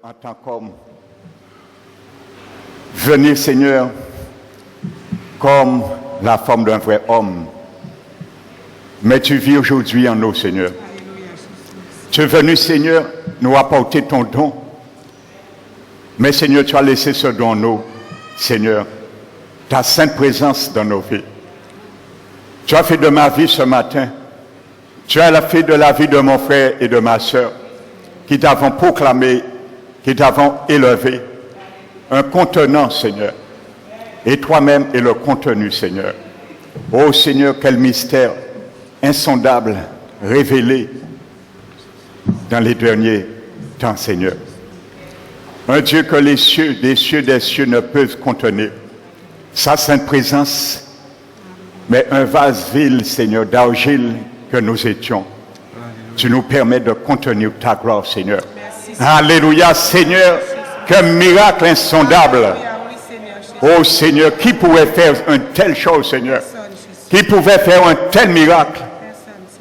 en tant qu'homme, venir, Seigneur, comme la forme d'un vrai homme. Mais tu vis aujourd'hui en nous, Seigneur. Tu es venu, Seigneur, nous apporter ton don. Mais, Seigneur, tu as laissé ce don en nous, Seigneur, ta sainte présence dans nos vies. Tu as fait de ma vie ce matin. Tu as fait de la vie de mon frère et de ma sœur, qui t'avons proclamé, qui t'avons élevé, un contenant, Seigneur. Et toi-même est le contenu, Seigneur. Oh Seigneur, quel mystère insondable, révélé dans les derniers temps, Seigneur. Un Dieu que les cieux, des cieux ne peuvent contenir. Sa sainte présence, mais un vase vil, Seigneur, d'argile que nous étions. Tu nous permets de contenir ta gloire, Seigneur. Alléluia, Seigneur, qu'un miracle insondable. Oh Seigneur, qui pouvait faire une telle chose, Seigneur? Qui pouvait faire un tel miracle?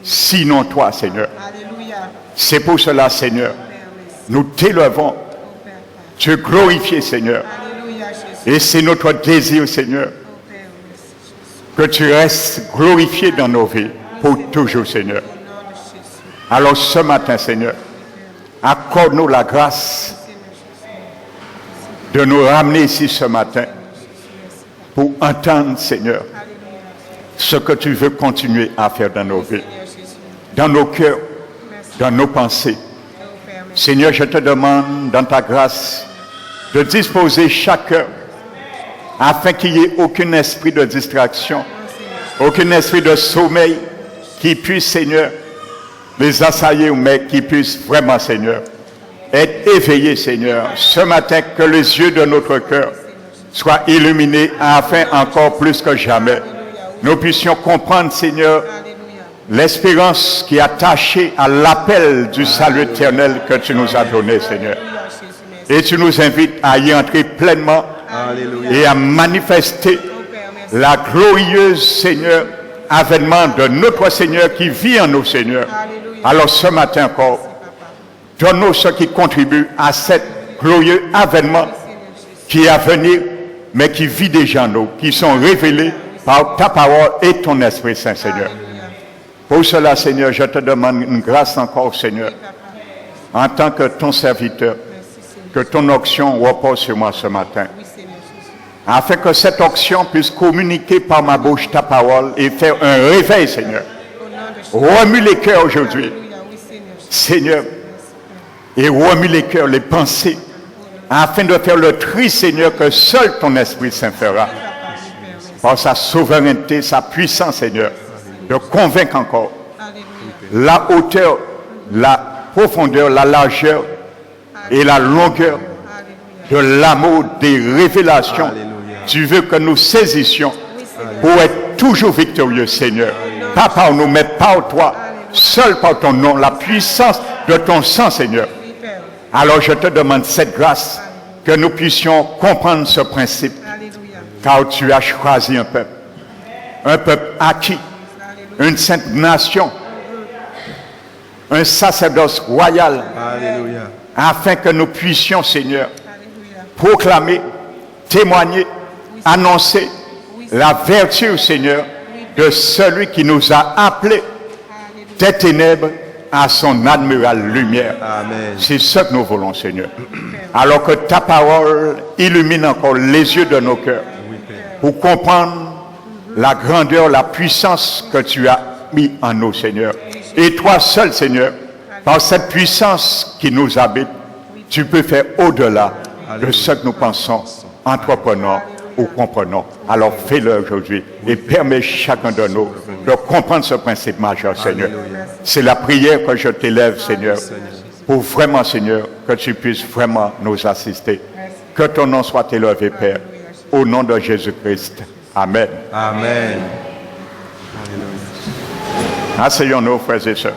Sinon toi, Seigneur. C'est pour cela, Seigneur, nous t'élevons. Tu es glorifié, Seigneur. Et c'est notre désir, Seigneur, que tu restes glorifié dans nos vies pour toujours, Seigneur. Alors ce matin, Seigneur, accorde-nous la grâce de nous ramener ici ce matin pour entendre, Seigneur, ce que tu veux continuer à faire dans nos vies, dans nos cœurs, dans nos pensées. Seigneur, je te demande, dans ta grâce, de disposer chaque cœur afin qu'il n'y ait aucun esprit de distraction, aucun esprit de sommeil qui puisse, Seigneur, les assaillir, mais qui puisse vraiment, Seigneur, être éveillé, Seigneur, ce matin, que les yeux de notre cœur soient illuminés afin, encore plus que jamais, nous puissions comprendre, Seigneur, l'espérance qui est attachée à l'appel du salut éternel que tu nous as donné, Seigneur. Et tu nous invites à y entrer pleinement. Et à manifester la glorieuse, Seigneur, avènement de notre Seigneur qui vit en nous, Seigneur. Alors ce matin encore, donne-nous ce qui contribue à cet glorieux avènement qui est à venir, mais qui vit déjà en nous, qui sont révélés par ta parole et ton Esprit Saint, Seigneur. Pour cela, Seigneur, je te demande une grâce encore, Seigneur, en tant que ton serviteur, que ton onction repose sur moi ce matin, afin que cette onction puisse communiquer par ma bouche ta parole et faire un réveil, Seigneur. Remue les cœurs aujourd'hui, Seigneur, et remue les cœurs, les pensées, afin de faire le tri, Seigneur, que seul ton Esprit Saint fera, par sa souveraineté, sa puissance, Seigneur, de convaincre encore la hauteur, la profondeur, la largeur et la longueur de l'amour des révélations. Tu veux que nous saisissions pour être toujours victorieux, Seigneur. Pas par nous, mais par toi, seul par ton nom, la puissance de ton sang, Seigneur. Alors je te demande cette grâce, que nous puissions comprendre ce principe, car tu as choisi un peuple acquis, une sainte nation, un sacerdoce royal, afin que nous puissions, Seigneur, proclamer, témoigner, annoncer la vertu, Seigneur, de celui qui nous a appelés des ténèbres à son admirable lumière. C'est ce que nous voulons, Seigneur. Alors que ta parole illumine encore les yeux de nos cœurs pour comprendre la grandeur, la puissance que tu as mis en nous, Seigneur. Et toi seul, Seigneur, par cette puissance qui nous habite, tu peux faire au-delà de ce que nous pensons, entreprenons ou comprenons. Alors fais-le aujourd'hui et permets chacun de nous de comprendre ce principe majeur, Seigneur. C'est la prière que je t'élève, Seigneur, pour vraiment, Seigneur, que tu puisses vraiment nous assister. Que ton nom soit élevé, Père, au nom de Jésus-Christ. Amen. Amen. Asseyons-nous, frères et sœurs.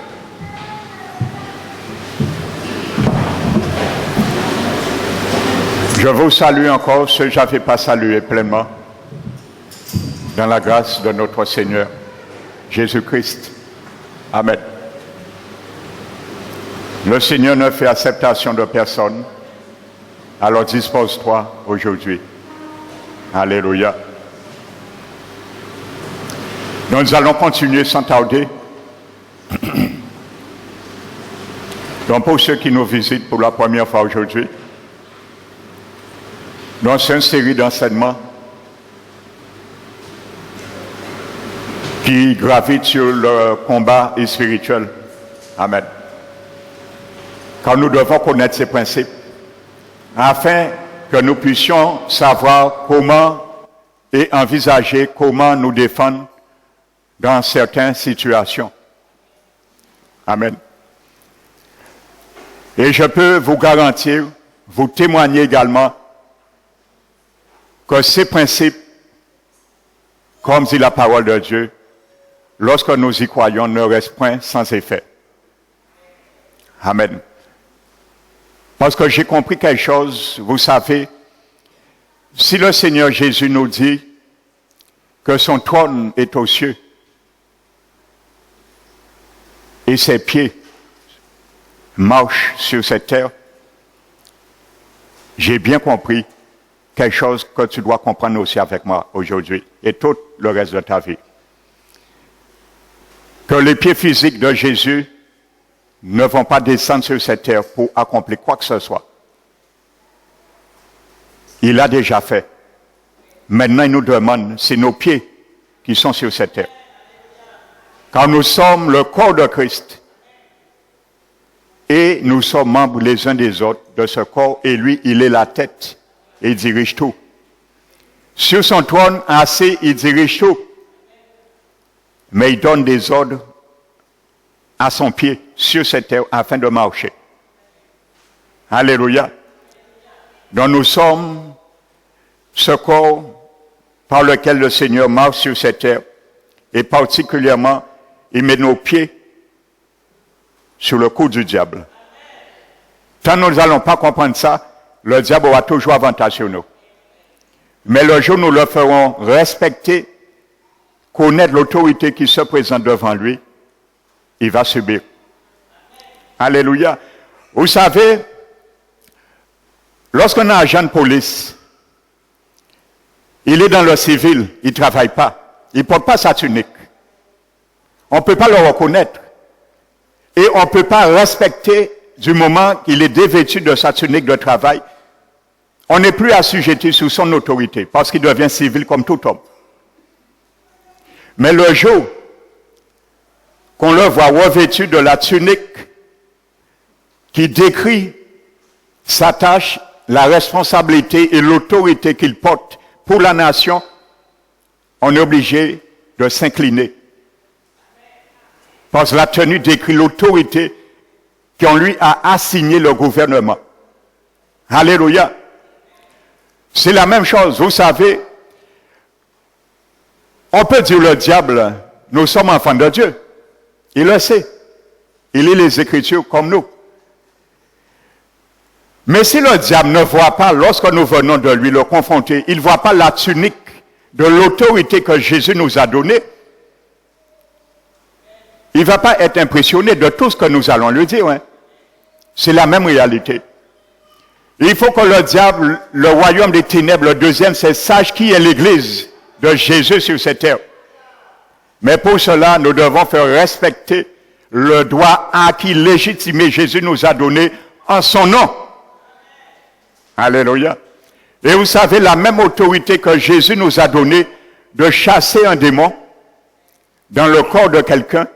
Je vous salue encore, ceux que je n'avais pas salué pleinement, dans la grâce de notre Seigneur Jésus-Christ. Amen. Le Seigneur ne fait acceptation de personne. Alors dispose-toi aujourd'hui. Alléluia. Donc nous allons continuer sans tarder. Donc pour ceux qui nous visitent pour la première fois aujourd'hui, donc c'est une série d'enseignements qui gravitent sur le combat spirituel. Amen. Car nous devons connaître ces principes afin que nous puissions savoir comment et envisager comment nous défendre dans certaines situations. Amen. Et je peux vous garantir, vous témoigner également que ces principes, comme dit la parole de Dieu, lorsque nous y croyons, ne restent point sans effet. Amen. Parce que j'ai compris quelque chose, vous savez, si le Seigneur Jésus nous dit que son trône est aux cieux et ses pieds marchent sur cette terre, j'ai bien compris quelque chose que tu dois comprendre aussi avec moi aujourd'hui et tout le reste de ta vie. Que les pieds physiques de Jésus ne vont pas descendre sur cette terre pour accomplir quoi que ce soit. Il l'a déjà fait. Maintenant, il nous demande, c'est nos pieds qui sont sur cette terre. Car nous sommes le corps de Christ. Et nous sommes membres les uns des autres de ce corps. Et lui, il est la tête. Et il dirige tout. Sur son trône, assis, il dirige tout. Mais il donne des ordres à son pied sur cette terre afin de marcher. Alléluia. Donc nous sommes ce corps par lequel le Seigneur marche sur cette terre et particulièrement il met nos pieds sur le cou du diable. Tant nous n'allons pas comprendre ça, le diable aura toujours avantage sur nous. Mais le jour où nous le ferons respecter, connaître l'autorité qui se présente devant lui, il va subir. Alléluia. Vous savez, lorsqu'on a un agent de police, il est dans le civil, il ne travaille pas, il ne porte pas sa tunique. On ne peut pas le reconnaître. Et on ne peut pas respecter du moment qu'il est dévêtu de sa tunique de travail. On n'est plus assujetti sous son autorité parce qu'il devient civil comme tout homme. Mais le jour qu'on le voit revêtu de la tunique qui décrit sa tâche, la responsabilité et l'autorité qu'il porte pour la nation, on est obligé de s'incliner. Parce que la tenue décrit l'autorité qu'on lui a assigné le gouvernement. Alléluia. C'est la même chose, vous savez. On peut dire le diable, nous sommes enfants de Dieu. Il le sait. Il lit les Écritures comme nous. Mais si le diable ne voit pas, lorsque nous venons de lui le confronter, il ne voit pas la tunique de l'autorité que Jésus nous a donnée, il ne va pas être impressionné de tout ce que nous allons lui dire. Hein. C'est la même réalité. Il faut que le diable, le royaume des ténèbres, le deuxième, c'est sache qui est l'Église de Jésus sur cette terre. Mais pour cela, nous devons faire respecter le droit acquis légitimé Jésus nous a donné en son nom. Alléluia. Et vous savez, la même autorité que Jésus nous a donnée de chasser un démon dans le corps de quelqu'un,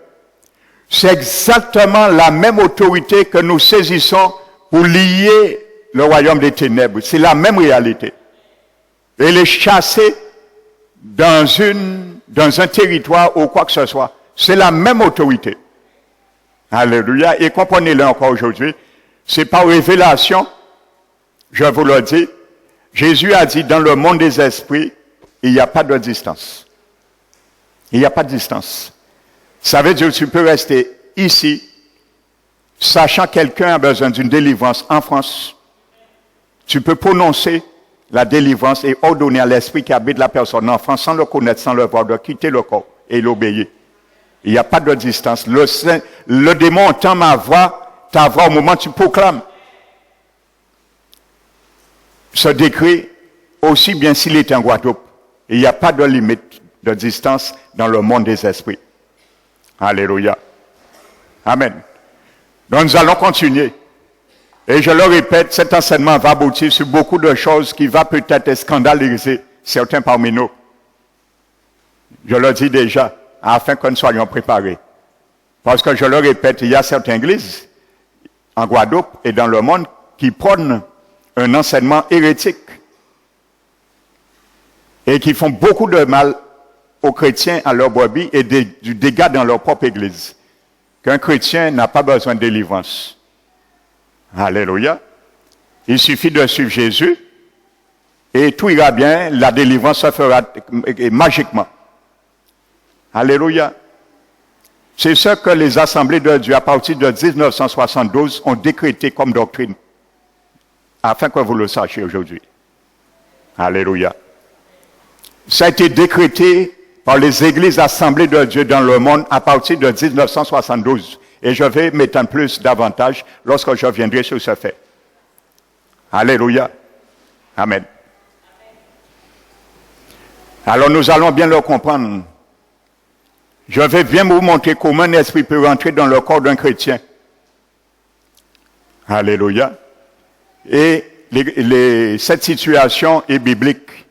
c'est exactement la même autorité que nous saisissons pour lier le royaume des ténèbres. C'est la même réalité. Et les chasser dans un territoire ou quoi que ce soit, c'est la même autorité. Alléluia. Et comprenez-le encore aujourd'hui, c'est par révélation, je vous le dis, Jésus a dit, dans le monde des esprits, il n'y a pas de distance. Il n'y a pas de distance. Ça veut dire que tu peux rester ici, sachant que quelqu'un a besoin d'une délivrance en France. Tu peux prononcer la délivrance et ordonner à l'esprit qui habite la personne en France, sans le connaître, sans le voir, de quitter le corps et l'obéir. Il n'y a pas de distance. Le démon entend ta voix au moment où tu proclames. ce décret, aussi bien s'il est en Guadeloupe. Il n'y a pas de limite de distance dans le monde des esprits. Alléluia. Amen. Donc nous allons continuer. Et je le répète, cet enseignement va aboutir sur beaucoup de choses qui va peut-être scandaliser certains parmi nous. Je le dis déjà, afin que nous soyons préparés. Parce que je le répète, il y a certaines églises en Guadeloupe et dans le monde qui prônent un enseignement hérétique et qui font beaucoup de mal aux chrétiens, à leur brebis et du dégât dans leur propre église. Qu'un chrétien n'a pas besoin de délivrance. Alléluia. Il suffit de suivre Jésus et tout ira bien, la délivrance se fera magiquement. Alléluia. C'est ce que les assemblées de Dieu à partir de 1972 ont décrété comme doctrine, afin que vous le sachiez aujourd'hui. Alléluia. Ça a été décrété par les églises assemblées de Dieu dans le monde à partir de 1972. Et je vais m'étendre plus davantage lorsque je viendrai sur ce fait. Alléluia. Amen. Alors nous allons bien le comprendre. Je vais bien vous montrer comment un esprit peut rentrer dans le corps d'un chrétien. Alléluia. Et cette situation est biblique.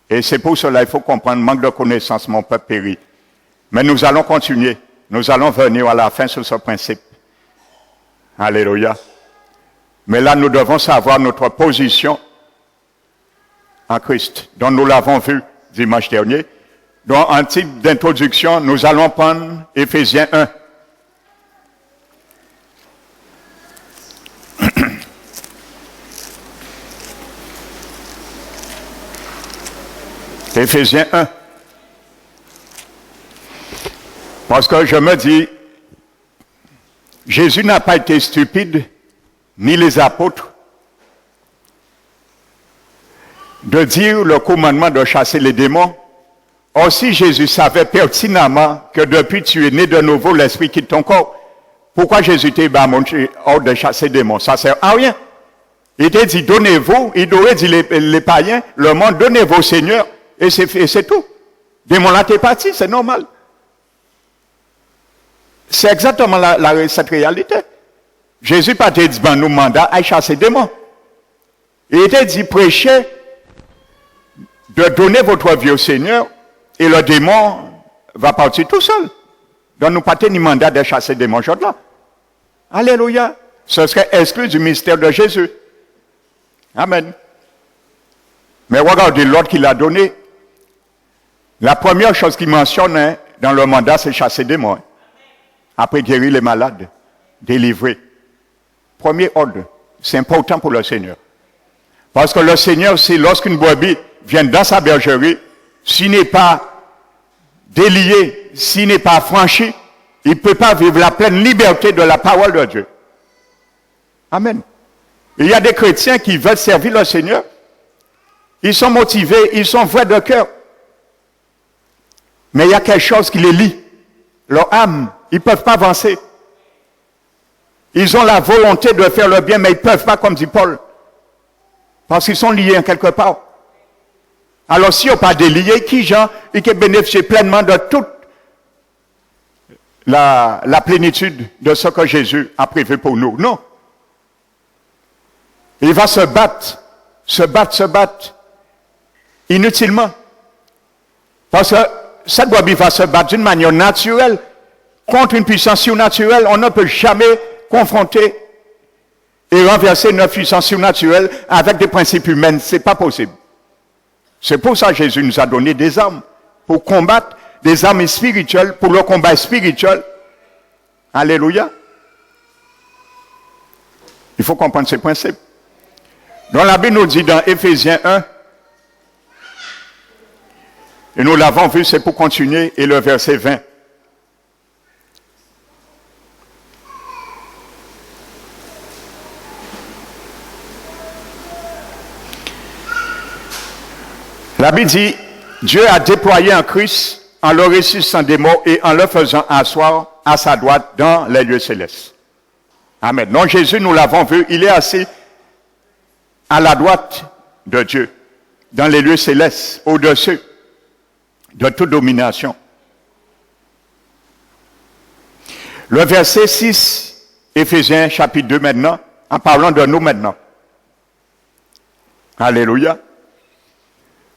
Et c'est pour cela qu'il faut comprendre, manque de connaissance, mon peuple périt. Mais nous allons continuer. Nous allons venir à la fin sur ce principe. Alléluia. Mais là, nous devons savoir notre position en Christ, dont nous l'avons vu dimanche dernier. Donc, en titre d'introduction, nous allons prendre Éphésiens 1. Éphésiens 1. Parce que je me dis, Jésus n'a pas été stupide, ni les apôtres, de dire le commandement de chasser les démons. Aussi Jésus savait pertinemment que depuis tu es né de nouveau, l'esprit quitte ton corps. Pourquoi Jésus t'a montré hors de chasser les démons? Ça sert à rien. Il t'a dit, donnez-vous, il aurait dit les païens, le monde, donnez-vous au Seigneur, et c'est tout. Démon là, t'es parti, c'est normal. C'est exactement cette réalité. Jésus pas te dit, ben, nous mandat à chasser des démons. Il t'a dit, prêchez, de donner votre vie au Seigneur, et le démon va partir tout seul. Donc nous pas ni mandat de chasser des démons là. Alléluia. Ce serait exclu du mystère de Jésus. Amen. Mais regardez l'ordre qu'il a donné. La première chose qu'il mentionne dans le mandat, c'est chasser des démons. Après guérir les malades, délivrer. Premier ordre. C'est important pour le Seigneur. Parce que le Seigneur, c'est lorsqu'une brebis vient dans sa bergerie, s'il n'est pas délié, s'il n'est pas franchi, il ne peut pas vivre la pleine liberté de la parole de Dieu. Amen. Il y a des chrétiens qui veulent servir le Seigneur. Ils sont motivés, ils sont vrais de cœur. Mais il y a quelque chose qui les lie. Leur âme, ils ne peuvent pas avancer. Ils ont la volonté de faire le bien, mais ils ne peuvent pas, comme dit Paul. Parce qu'ils sont liés en quelque part. Alors, si on n'a pas délié, qui gens, ils peuvent bénéficier pleinement de toute la plénitude de ce que Jésus a prévu pour nous? Non. Il va se battre, inutilement. Parce que cette brebis va se battre d'une manière naturelle contre une puissance surnaturelle. On ne peut jamais confronter et renverser une puissance surnaturelle avec des principes humains. Ce n'est pas possible. C'est pour ça que Jésus nous a donné des armes pour combattre, des armes spirituelles pour le combat spirituel. Alléluia. Il faut comprendre ces principes. Donc la Bible nous dit dans Éphésiens 1, et nous l'avons vu, c'est pour continuer, et le verset 20. La Bible dit, Dieu a déployé en Christ en le ressuscitant des morts et en le faisant asseoir à sa droite dans les lieux célestes. Amen. Donc Jésus, nous l'avons vu, il est assis à la droite de Dieu, dans les lieux célestes, au-dessus de toute domination. Le verset 6, Éphésiens chapitre 2 maintenant, en parlant de nous maintenant. Alléluia.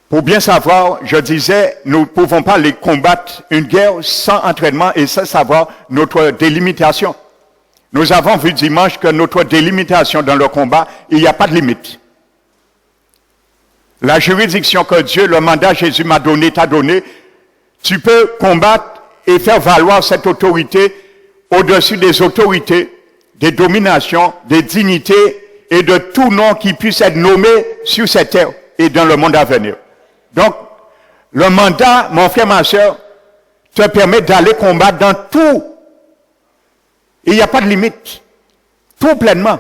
Pour bien savoir, je disais, nous ne pouvons pas les combattre une guerre sans entraînement et sans savoir notre délimitation. Nous avons vu dimanche que notre délimitation dans le combat, il n'y a pas de limite. La juridiction que Dieu, le mandat que Jésus m'a donné, t'a donné, tu peux combattre et faire valoir cette autorité au-dessus des autorités, des dominations, des dignités et de tout nom qui puisse être nommé sur cette terre et dans le monde à venir. Donc, le mandat, mon frère, ma soeur, te permet d'aller combattre dans tout. Il n'y a pas de limite. Tout pleinement.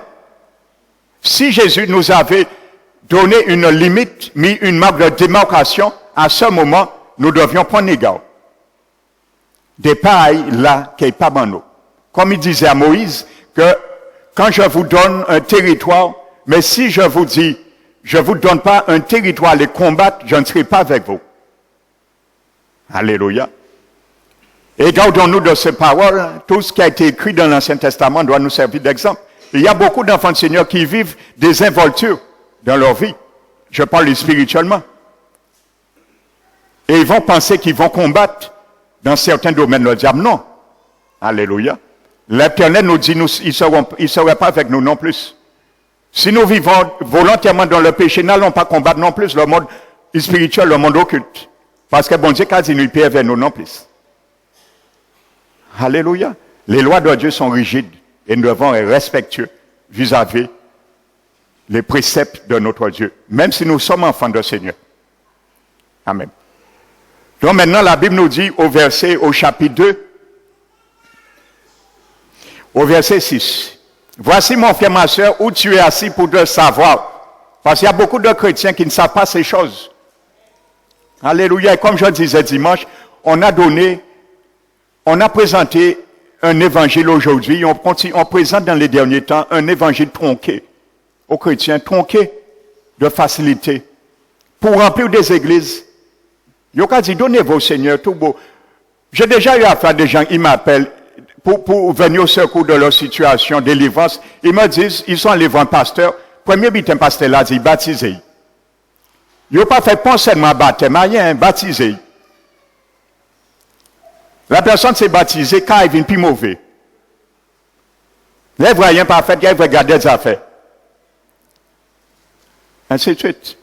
Si Jésus nous avait donné une limite, mis une marque de démarcation, à ce moment, nous devions prendre égard. Des pailles là, qui n'est pas dans nous. Comme il disait à Moïse, que quand je vous donne un territoire, mais si je vous dis, je ne vous donne pas un territoire à les combattre, je ne serai pas avec vous. Alléluia. Et gardons-nous de ces paroles, tout ce qui a été écrit dans l'Ancien Testament doit nous servir d'exemple. Il y a beaucoup d'enfants de Seigneur qui vivent des involtures dans leur vie. Je parle spirituellement. Et ils vont penser qu'ils vont combattre dans certains domaines le diable. Non. Alléluia. L'Éternel nous dit, il ne sera pas avec nous non plus. Si nous vivons volontairement dans le péché, n'allons pas combattre non plus le monde spirituel, le monde occulte. Parce que bon Dieu, quand il nous paie vers nous non plus. Alléluia. Les lois de Dieu sont rigides et nous devons être respectueux vis-à-vis les préceptes de notre Dieu, même si nous sommes enfants de Seigneur. Amen. Donc maintenant, la Bible nous dit au chapitre 2, au verset 6. Voici mon frère, ma soeur, où tu es assis pour te savoir. Parce qu'il y a beaucoup de chrétiens qui ne savent pas ces choses. Alléluia. Et comme je disais dimanche, on a présenté un évangile aujourd'hui. On présente dans les derniers temps un évangile tronqué aux chrétiens, tronqué de facilité. Pour remplir des églises. Il y a dit, donnez-vous au Seigneur, tout beau. J'ai déjà eu affaire à des gens, ils m'appellent pour venir au secours de leur situation, délivrance. Ils me disent, ils sont allés voir un pasteur. Premier bitin pasteur là dit, baptisez. Ils n'ont pas fait pas seulement baptême, rien, baptisé. La personne s'est baptisée quand elle vient plus mauvais. Les voyants pas fait, ils regarder des affaires. Ainsi de suite.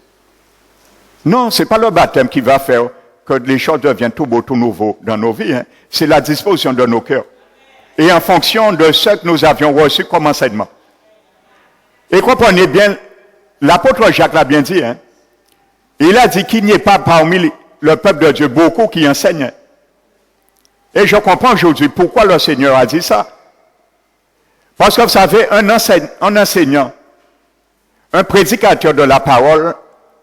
Non, ce n'est pas le baptême qui va faire que les choses deviennent tout beau, tout nouveau dans nos vies. Hein. C'est la disposition de nos cœurs. Et en fonction de ce que nous avions reçu comme enseignement. Et comprenez bien, l'apôtre Jacques l'a bien dit, hein. Il a dit qu'il n'y ait pas parmi le peuple de Dieu beaucoup qui enseignent. Et je comprends aujourd'hui pourquoi le Seigneur a dit ça. Parce que vous savez, un enseignant, un prédicateur de la parole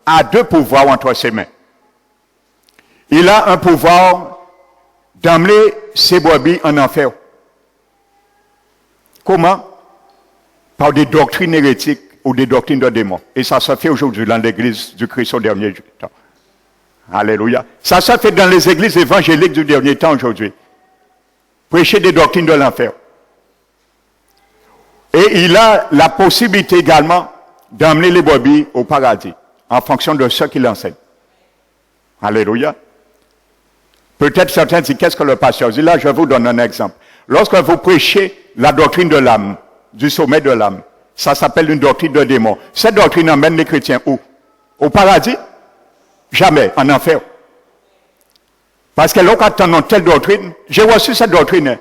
a deux pouvoirs entre ses mains. Il a un pouvoir d'emmener ses brebis en enfer. Comment? Par des doctrines hérétiques ou des doctrines de démons. Et ça se fait aujourd'hui dans l'église du Christ au dernier temps. Alléluia. Ça se fait dans les églises évangéliques du dernier temps aujourd'hui. Prêcher des doctrines de l'enfer. Et il a la possibilité également d'emmener les brebis au paradis, en fonction de ce qu'il enseigne. Alléluia. Peut-être certains disent, qu'est-ce que le pasteur dit? Là, je vous donne un exemple. Lorsque vous prêchez la doctrine de l'âme, du sommet de l'âme, ça s'appelle une doctrine de démon. Cette doctrine emmène les chrétiens où? Au paradis? Jamais, en enfer. Parce que lorsqu'on attend telle doctrine, j'ai reçu cette doctrine.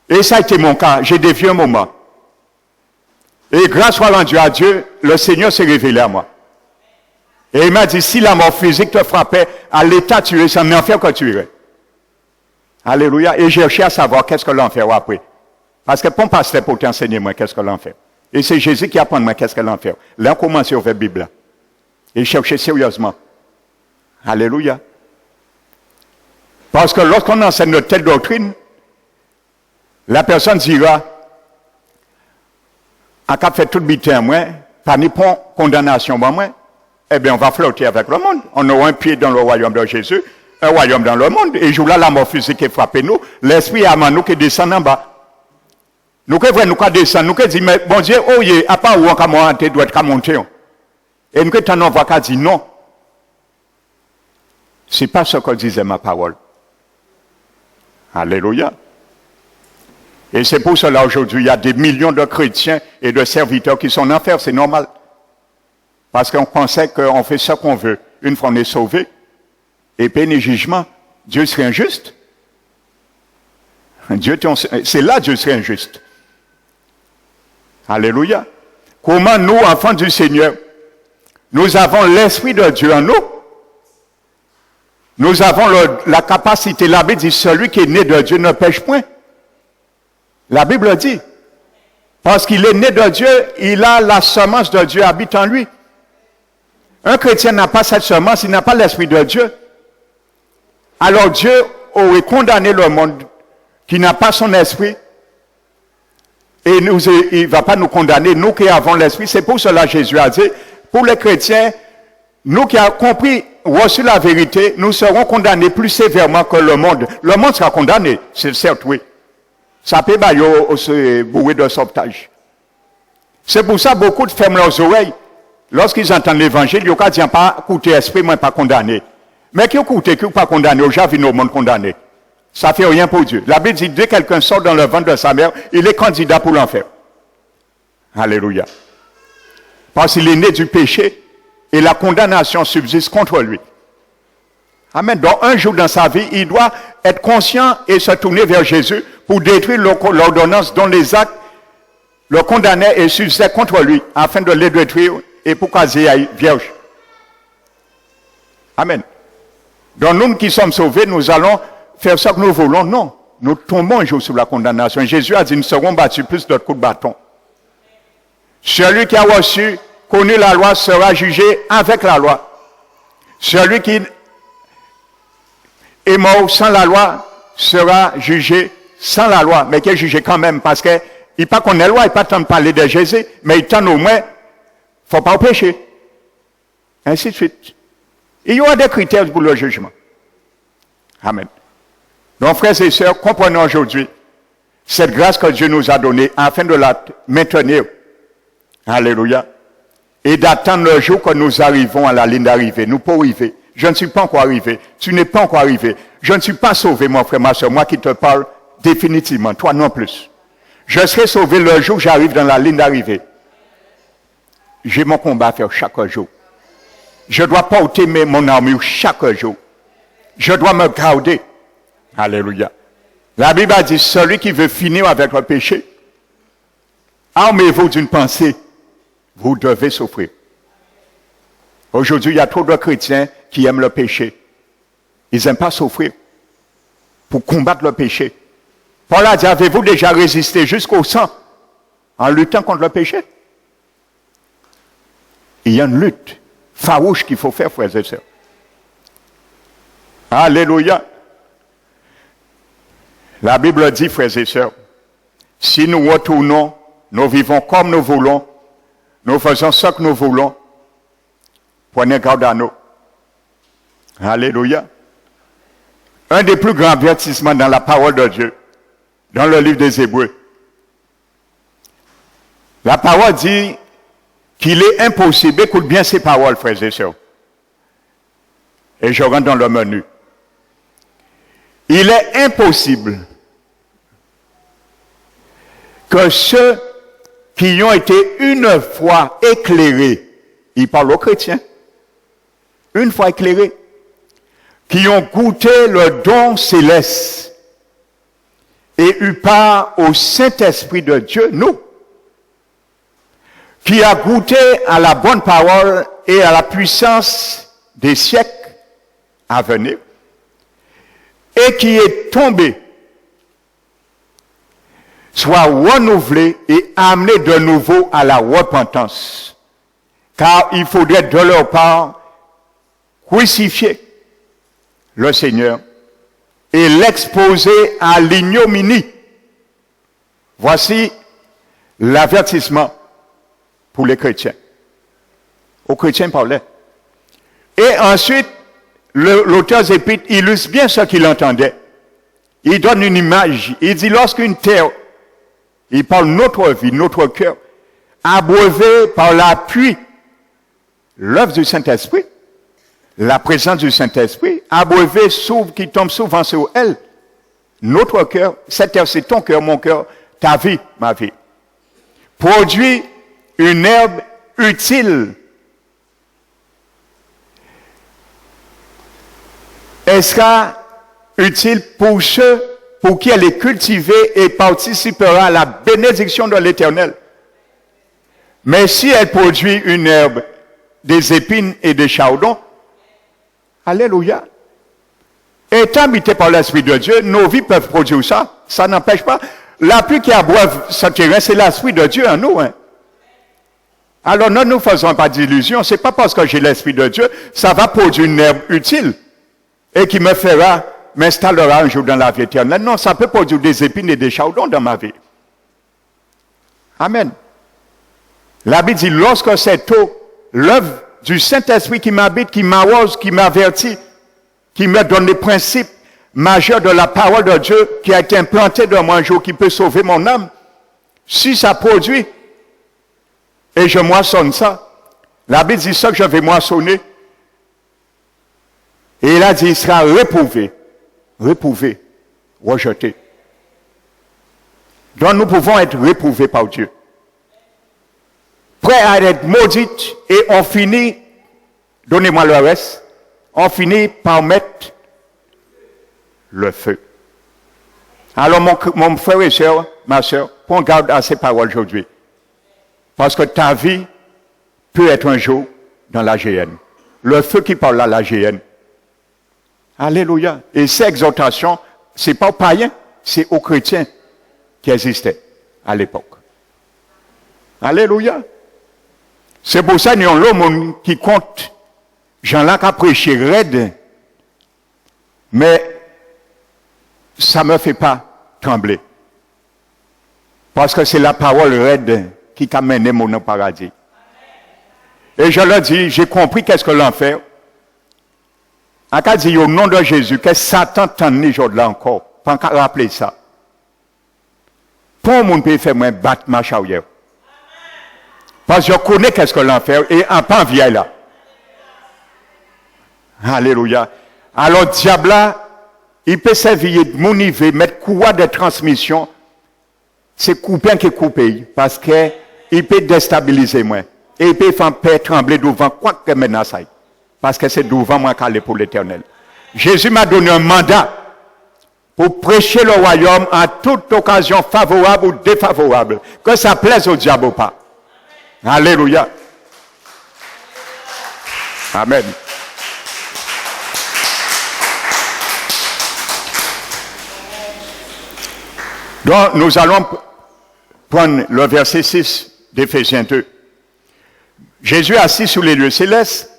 Et ça a été mon cas, j'ai dévié un moment. Et grâce soit rendue à Dieu, le Seigneur s'est révélé à moi. Et il m'a dit, si la mort physique te frappait, à l'état tu es, c'est en enfer que tu irais. Alléluia. Et j'ai cherché à savoir qu'est-ce que l'enfer a après. Parce que pour pasteur pour t'enseigner moi qu'est-ce que l'enfer. Et c'est Jésus qui apprend moi qu'est-ce que l'enfer. Là, on commence à ouvrir la Bible. Et chercher sérieusement. Alléluia. Parce que lorsqu'on enseigne de telle doctrine, la personne dira, à cap fait tout bitin moi, pas ni pour condamnation, eh bien, on va flotter avec le monde. On aura un pied dans le royaume de Jésus, un royaume dans le monde. Et jour là, la mort physique qui frappe nous, l'esprit à nous qui descend en bas. Nous qui voyons, nous qui descendons, nous qui disons, mais bon Dieu, oh, à part où on va monter, doit être monter. Et nous qui t'en envoie qu'à dire non. Ce n'est pas ce que disait ma parole. Alléluia. Et c'est pour cela aujourd'hui, il y a des millions de chrétiens et de serviteurs qui sont en enfer, c'est normal. Parce qu'on pensait qu'on fait ce qu'on veut. Une fois on est sauvé, et peine et jugement, Dieu serait injuste. C'est là Dieu serait injuste. Alléluia. Comment nous, enfants du Seigneur, nous avons l'Esprit de Dieu en nous. Nous avons la capacité, la Bible dit, celui qui est né de Dieu ne pêche point. La Bible dit, parce qu'il est né de Dieu, il a la semence de Dieu habite en lui. Un chrétien n'a pas cette semence, il n'a pas l'Esprit de Dieu. Alors Dieu aurait condamné le monde qui n'a pas son esprit. Et il ne va pas nous condamner, nous qui avons l'Esprit. C'est pour cela que Jésus a dit, pour les chrétiens, nous qui avons compris, reçu la vérité, nous serons condamnés plus sévèrement que le monde. Le monde sera condamné, c'est certes, oui. Ça peut se bourrer de sauvetage. C'est pour ça que beaucoup de ferment leurs oreilles. Lorsqu'ils entendent l'évangile, ils ne disent pas, écoutez, esprit, moi, pas condamné. Mais qui écoutez, qui pas condamné, aux gens viennent au monde condamné. Ça ne fait rien pour Dieu. La Bible dit, dès que quelqu'un sort dans le ventre de sa mère, il est candidat pour l'enfer. Alléluia. Parce qu'il est né du péché et la condamnation subsiste contre lui. Amen. Donc, un jour dans sa vie, il doit être conscient et se tourner vers Jésus pour détruire l'ordonnance dont les actes le condamnaient et subsistaient contre lui, afin de les détruire et pour qu'elle aille vierge. Amen. Donc, nous qui sommes sauvés, nous allons faire ce que nous voulons. Non. Nous tombons un jour sous la condamnation. Jésus a dit, nous serons battus plus de coups de bâton. Celui qui a reçu, connu la loi, sera jugé avec la loi. Celui qui est mort sans la loi sera jugé sans la loi, mais qui est jugé quand même, parce qu'il n'est pas qu'on est loi, il n'est pas tant de parler de Jésus, mais il tente au moins, il ne faut pas pécher. Ainsi de suite. Il y aura des critères pour le jugement. Amen. Donc, frères et sœurs, comprenons aujourd'hui cette grâce que Dieu nous a donnée afin de la maintenir. Alléluia. Et d'attendre le jour que nous arrivons à la ligne d'arrivée. Nous pouvons arriver. Je ne suis pas encore arrivé. Tu n'es pas encore arrivé. Je ne suis pas sauvé, mon frère, ma soeur. Moi qui te parle définitivement. Toi non plus. Je serai sauvé le jour où j'arrive dans la ligne d'arrivée. J'ai mon combat à faire chaque jour. Je dois porter mon armure chaque jour. Je dois me garder. Alléluia. La Bible a dit, celui qui veut finir avec le péché, armez-vous d'une pensée. Vous devez souffrir. Aujourd'hui, il y a trop de chrétiens qui aiment le péché. Ils n'aiment pas souffrir pour combattre le péché. Paul a dit, avez-vous déjà résisté jusqu'au sang en luttant contre le péché? Il y a une lutte farouche qu'il faut faire, frères et sœurs. Alléluia. La Bible dit, frères et sœurs, si nous retournons, nous vivons comme nous voulons, nous faisons ce que nous voulons, prenez garde à nous. Alléluia. Un des plus grands avertissements dans la parole de Dieu, dans le livre des Hébreux. La parole dit qu'il est impossible, écoute bien ces paroles, frères et sœurs. Et je rentre dans le menu. Il est impossible que ceux qui ont été une fois éclairés, il parle aux chrétiens, une fois éclairés, qui ont goûté le don céleste et eu part au Saint-Esprit de Dieu, nous, qui a goûté à la bonne parole et à la puissance des siècles à venir, et qui est tombé, soit renouvelé et amené de nouveau à la repentance. Car il faudrait de leur part crucifier le Seigneur et l'exposer à l'ignominie. Voici l'avertissement pour les chrétiens. aux chrétiens parlait. Et ensuite, l'auteur des Épîtres illustre bien ce qu'il entendait. Il donne une image. Il dit, lorsqu'une terre, il parle de notre vie, notre cœur, abreuvé par l'appui, l'œuvre du Saint-Esprit, la présence du Saint-Esprit, abreuvé qui tombe souvent sur elle, notre cœur, cette terre, c'est ton cœur, mon cœur, ta vie, ma vie, produit une herbe utile. Elle sera utile pour ceux pour qui elle est cultivée et participera à la bénédiction de l'Éternel. Mais si elle produit une herbe, des épines et des chardons, alléluia. Étant habité par l'Esprit de Dieu, nos vies peuvent produire ça. Ça n'empêche pas. La pluie qui abreuve ce terrain, c'est l'Esprit de Dieu en nous. Hein. Alors ne nous faisons pas d'illusions. Ce n'est pas parce que j'ai l'Esprit de Dieu, ça va produire une herbe utile et qui m'installera un jour dans la vie éternelle. Non, ça peut produire des épines et des chardons dans ma vie. Amen. La Bible dit, lorsque cette eau, l'œuvre du Saint-Esprit qui m'habite, qui m'arrose, qui m'avertit, qui me donne les principes majeurs de la parole de Dieu qui a été implantée dans moi un jour, qui peut sauver mon âme, si ça produit, et je moissonne ça, la Bible dit ça que je vais moissonner, et il a dit, il sera réprouvé, rejeté. Donc nous pouvons être réprouvés par Dieu. Prêts à être maudites, et on finit, donnez-moi le reste, on finit par mettre le feu. Alors mon frère et soeur, ma soeur, prends garde à ces paroles aujourd'hui. Parce que ta vie peut être un jour dans la géhenne. Le feu qui parle à la géhenne. Alléluia. Et ces exhortations, ce n'est pas aux païens, c'est aux chrétiens qui existaient à l'époque. Alléluia. C'est pour ça qu'il y a l'homme qui compte, Jean-Là qui a prêché raide, mais ça ne me fait pas trembler. Parce que c'est la parole raide qui t'a mené mon paradis. Et je leur dis, j'ai compris qu'est-ce que l'enfer. A qu'à dire au nom de Jésus, que Satan t'en est aujourd'hui encore, pas qu'à rappeler ça. Pour le monde peut faire moi battre ma charrière. Parce que je connais qu'est-ce que l'enfer et en pas envie là. Alléluia. Alors, diable là, il peut servir de mon niveau, mettre courroie de transmission. C'est coupé qui est coupé. Parce qu'il peut déstabiliser moi. Et il peut faire peur trembler devant quoi que menace. Parce que c'est devant moi qu'elle est pour l'éternel. Jésus m'a donné un mandat pour prêcher le royaume en toute occasion favorable ou défavorable. Que ça plaise au diable ou pas. Alléluia. Amen. Donc, nous allons prendre le verset 6 d'Éphésiens 2. Jésus assis sur les lieux célestes,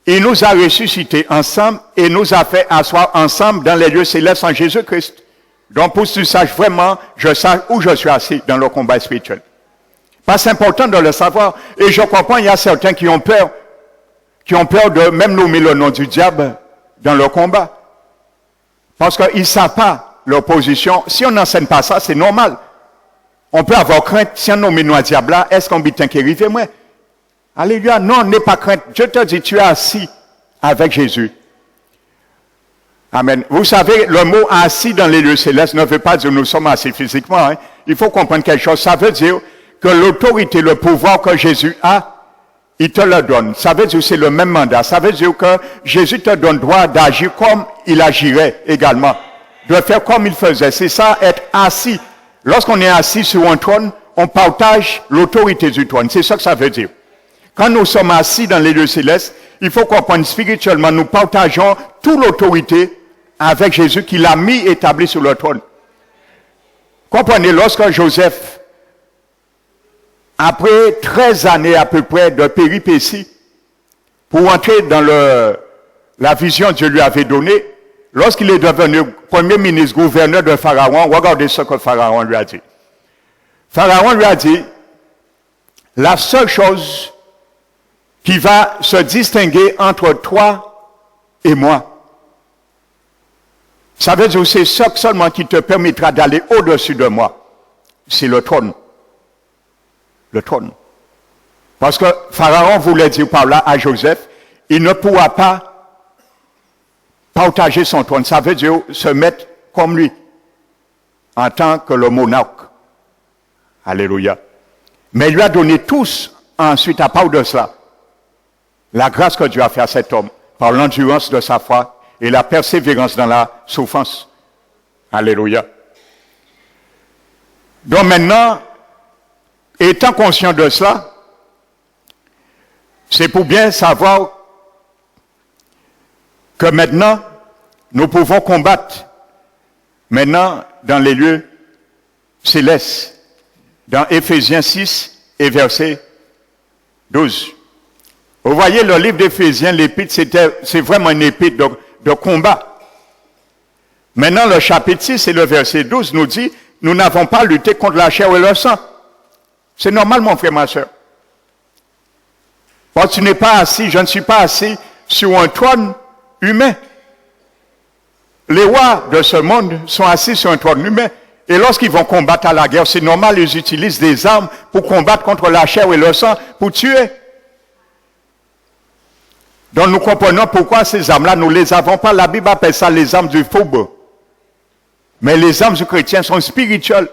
il nous a ressuscités ensemble et nous a fait asseoir ensemble dans les lieux célestes en Jésus-Christ. Donc, pour que tu saches vraiment, je sais où je suis assis dans le combat spirituel. Pas c'est important de le savoir. Et je comprends, il y a certains qui ont peur de même nommer le nom du diable dans le combat. Parce qu'ils ne savent pas leur position. Si on n'enseigne pas ça, c'est normal. On peut avoir crainte. Si on nomme le diable là, est-ce qu'on bitin qui arrive moi? Alléluia. Non, n'aie pas crainte. Je te dis, tu es assis avec Jésus. Amen. Vous savez, le mot assis dans les lieux célestes ne veut pas dire nous sommes assis physiquement. Hein. Il faut comprendre quelque chose. Ça veut dire que l'autorité, le pouvoir que Jésus a, il te le donne. Ça veut dire que c'est le même mandat. Ça veut dire que Jésus te donne droit d'agir comme il agirait également. De faire comme il faisait. C'est ça, être assis. Lorsqu'on est assis sur un trône, on partage l'autorité du trône. C'est ça que ça veut dire. Quand nous sommes assis dans les lieux célestes, il faut comprendre spirituellement, nous partageons toute l'autorité avec Jésus qui l'a mis établi sur le trône. Comprenez, lorsque Joseph, après 13 années à peu près de péripéties, pour entrer dans la vision que Dieu lui avait donnée, lorsqu'il est devenu premier ministre, gouverneur de Pharaon, regardez ce que Pharaon lui a dit. Pharaon lui a dit, la seule chose qui va se distinguer entre toi et moi. Ça veut dire que c'est ça seulement qui te permettra d'aller au-dessus de moi. C'est le trône. Le trône. Parce que Pharaon voulait dire par là à Joseph, il ne pourra pas partager son trône. Ça veut dire se mettre comme lui, en tant que le monarque. Alléluia. Mais il lui a donné tous, ensuite, à part de cela, la grâce que Dieu a fait à cet homme, par l'endurance de sa foi et la persévérance dans la souffrance. Alléluia. Donc maintenant, étant conscient de cela, c'est pour bien savoir que maintenant, nous pouvons combattre maintenant dans les lieux célestes, dans Éphésiens 6 et verset 12. Vous voyez, le livre d'Éphésiens, l'épître, c'est vraiment une épître de combat. Maintenant, le chapitre 6 et le verset 12 nous dit, nous n'avons pas lutté contre la chair et le sang. C'est normal, mon frère, ma soeur. Parce que tu n'es pas assis, je ne suis pas assis sur un trône humain. Les rois de ce monde sont assis sur un trône humain. Et lorsqu'ils vont combattre à la guerre, c'est normal, ils utilisent des armes pour combattre contre la chair et le sang, pour tuer. Donc nous comprenons pourquoi ces armes-là, nous ne les avons pas. La Bible appelle ça les armes du faubourg. Mais les armes du chrétien sont spirituelles.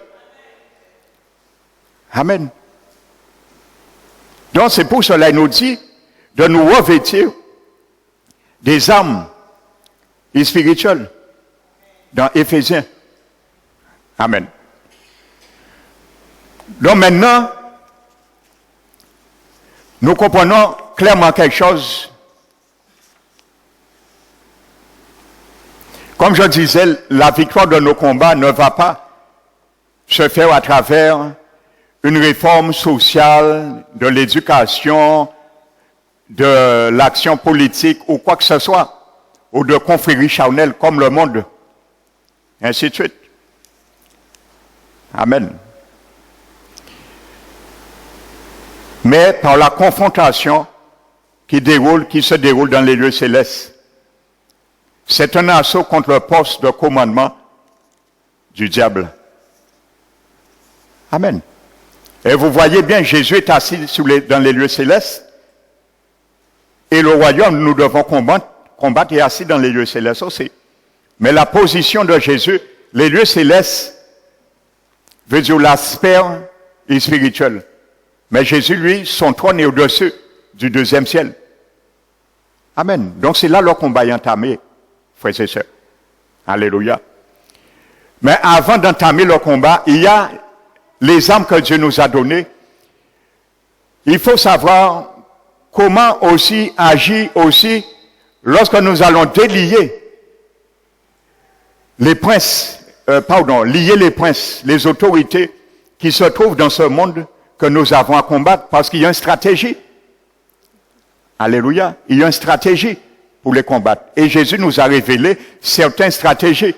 Amen. Donc c'est pour cela qu'il nous dit de nous revêtir des armes spirituelles dans Éphésiens. Amen. Donc maintenant, nous comprenons clairement quelque chose. Comme je disais, la victoire de nos combats ne va pas se faire à travers une réforme sociale, de l'éducation, de l'action politique ou quoi que ce soit, ou de confréries charnelles comme le monde, ainsi de suite. Amen. Mais par la confrontation qui se déroule dans les lieux célestes. C'est un assaut contre le poste de commandement du diable. Amen. Et vous voyez bien, Jésus est assis dans les lieux célestes. Et le royaume, nous devons combattre et assis dans les lieux célestes aussi. Mais la position de Jésus, les lieux célestes, veut dire l'aspect spirituel. Mais Jésus, lui, son trône est au-dessus du deuxième ciel. Amen. Donc c'est là le combat est entamé, frères et sœurs. Alléluia. Mais avant d'entamer le combat, il y a les armes que Dieu nous a données. Il faut savoir comment aussi agir aussi lorsque nous allons délier les princes, lier les princes, les autorités qui se trouvent dans ce monde que nous avons à combattre, parce qu'il y a une stratégie. Alléluia. Il y a une stratégie pour les combattre. Et Jésus nous a révélé certaines stratégies.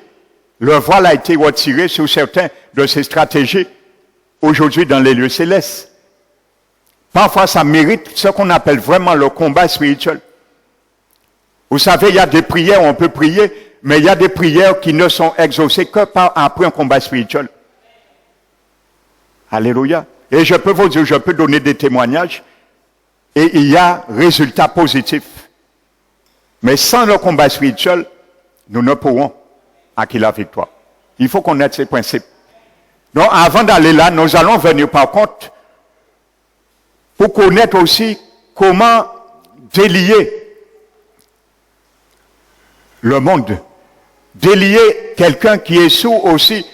Le voile a été retiré sur certaines de ces stratégies aujourd'hui dans les lieux célestes. Parfois, ça mérite ce qu'on appelle vraiment le combat spirituel. Vous savez, il y a des prières où on peut prier, mais il y a des prières qui ne sont exaucées que après un combat spirituel. Alléluia. Et je peux vous dire, je peux donner des témoignages, et il y a résultats positifs. Mais sans le combat spirituel, nous ne pourrons acquérir la victoire. Il faut connaître ces principes. Donc, avant d'aller là, nous allons venir par contre pour connaître aussi comment délier le monde. Délier quelqu'un qui est sous aussi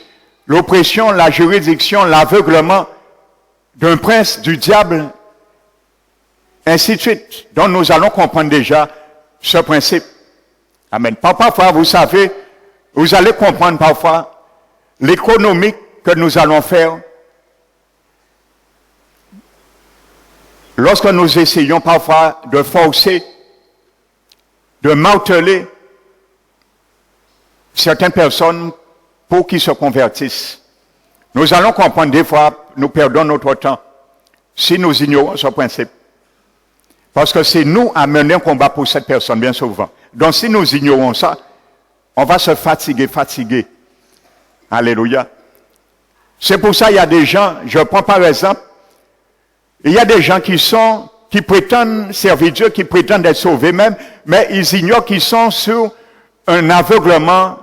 l'oppression, la juridiction, l'aveuglement d'un prince, du diable, ainsi de suite. Donc nous allons comprendre déjà ce principe. Amen. Parfois, vous savez, vous allez comprendre parfois l'économie que nous allons faire lorsque nous essayons parfois de forcer, de marteler certaines personnes pour qu'ils se convertissent. Nous allons comprendre des fois, nous perdons notre temps si nous ignorons ce principe. Parce que c'est nous à mener un combat pour cette personne, bien souvent. Donc si nous ignorons ça, on va se fatiguer. Alléluia. C'est pour ça qu'il y a des gens, je prends par exemple, il y a des gens qui prétendent servir Dieu, qui prétendent être sauvés même, mais ils ignorent qu'ils sont sur un aveuglement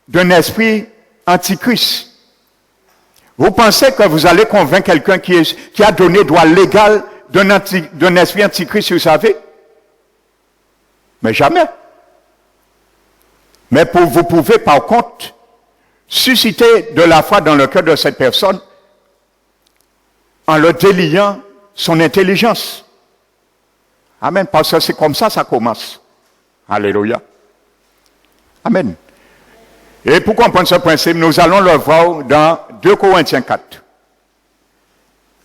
d'un esprit antichrist. Vous pensez que vous allez convaincre quelqu'un qui a donné droit légal d'un esprit antichrist sur sa vie? Mais jamais. Mais vous pouvez par contre susciter de la foi dans le cœur de cette personne en le déliant son intelligence. Amen. Parce que c'est comme ça commence. Alléluia. Amen. Et pour comprendre ce principe, nous allons le voir dans 2 Corinthiens 4.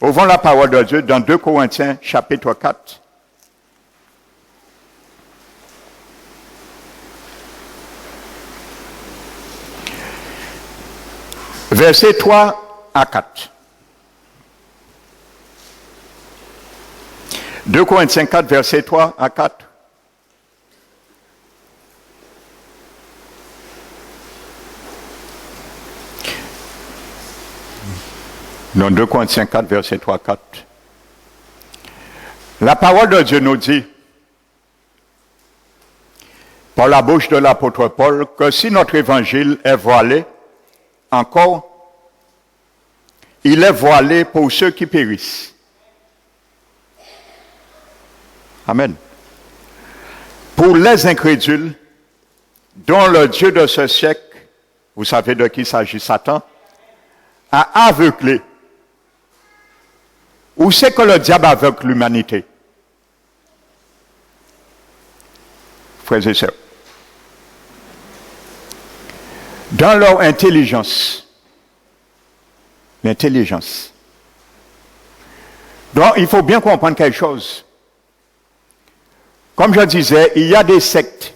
Ouvrons la parole de Dieu dans 2 Corinthiens chapitre 4. Versets 3 à 4. 2 Corinthiens 4, versets 3 à 4. Dans 2 Corinthiens 4, versets 3 à 4. La parole de Dieu nous dit, par la bouche de l'apôtre Paul, que si notre évangile est voilé, encore, il est voilé pour ceux qui périssent. Amen. Pour les incrédules, dont le Dieu de ce siècle, vous savez de qui s'agit Satan, a aveuglé. Où c'est que le diable aveugle l'humanité? Frères et sœurs. Dans leur intelligence. L'intelligence. Donc, il faut bien comprendre quelque chose. Comme je disais, il y a des sectes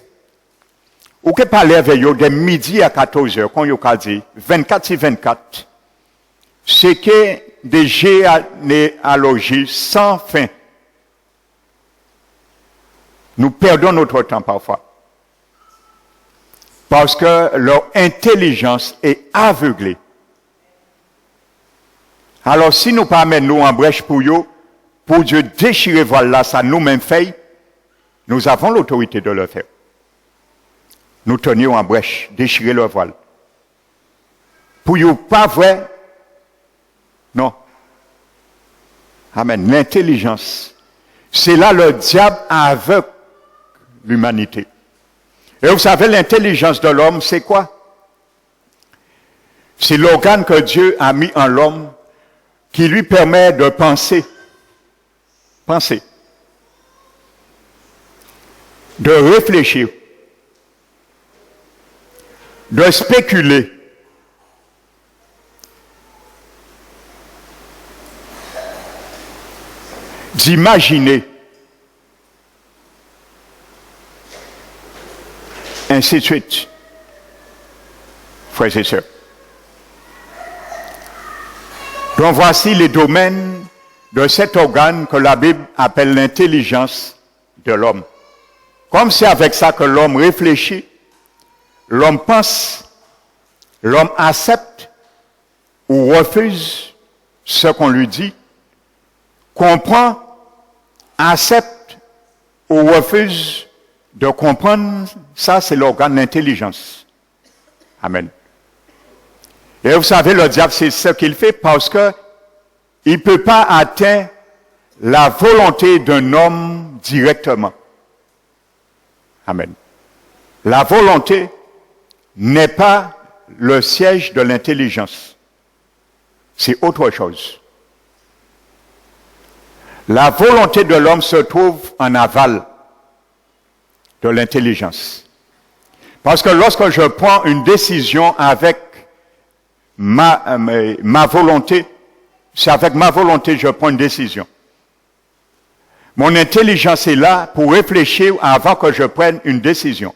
où que parler avec eux de midi à 14 heures, quand ils ont dit 24 sur 24, c'est que des généalogies sans fin. Nous perdons notre temps parfois. Parce que leur intelligence est aveuglée. Alors si nous pas mettre nous en brèche pour eux, pour Dieu déchirer voilà ça nous-mêmes fait, nous avons l'autorité de le faire. Nous tenions en brèche, déchirer le voile. Pour eux pas vrai, non. Amen. L'intelligence, c'est là le diable aveugle l'humanité. Et vous savez, l'intelligence de l'homme, c'est quoi? C'est l'organe que Dieu a mis en l'homme qui lui permet de penser. Penser. De réfléchir. De spéculer. D'imaginer. Ainsi de suite. Frères et sœurs. Donc voici les domaines de cet organe que la Bible appelle l'intelligence de l'homme. Comme c'est avec ça que l'homme réfléchit, l'homme pense, l'homme accepte ou refuse ce qu'on lui dit, comprend, accepte ou refuse de comprendre, ça c'est l'organe d'intelligence. Amen. Et vous savez, le diable, c'est ce qu'il fait parce que il ne peut pas atteindre la volonté d'un homme directement. Amen. La volonté n'est pas le siège de l'intelligence. C'est autre chose. La volonté de l'homme se trouve en aval de l'intelligence. Parce que lorsque je prends une décision avec ma volonté, c'est avec ma volonté que je prends une décision. Mon intelligence est là pour réfléchir avant que je prenne une décision.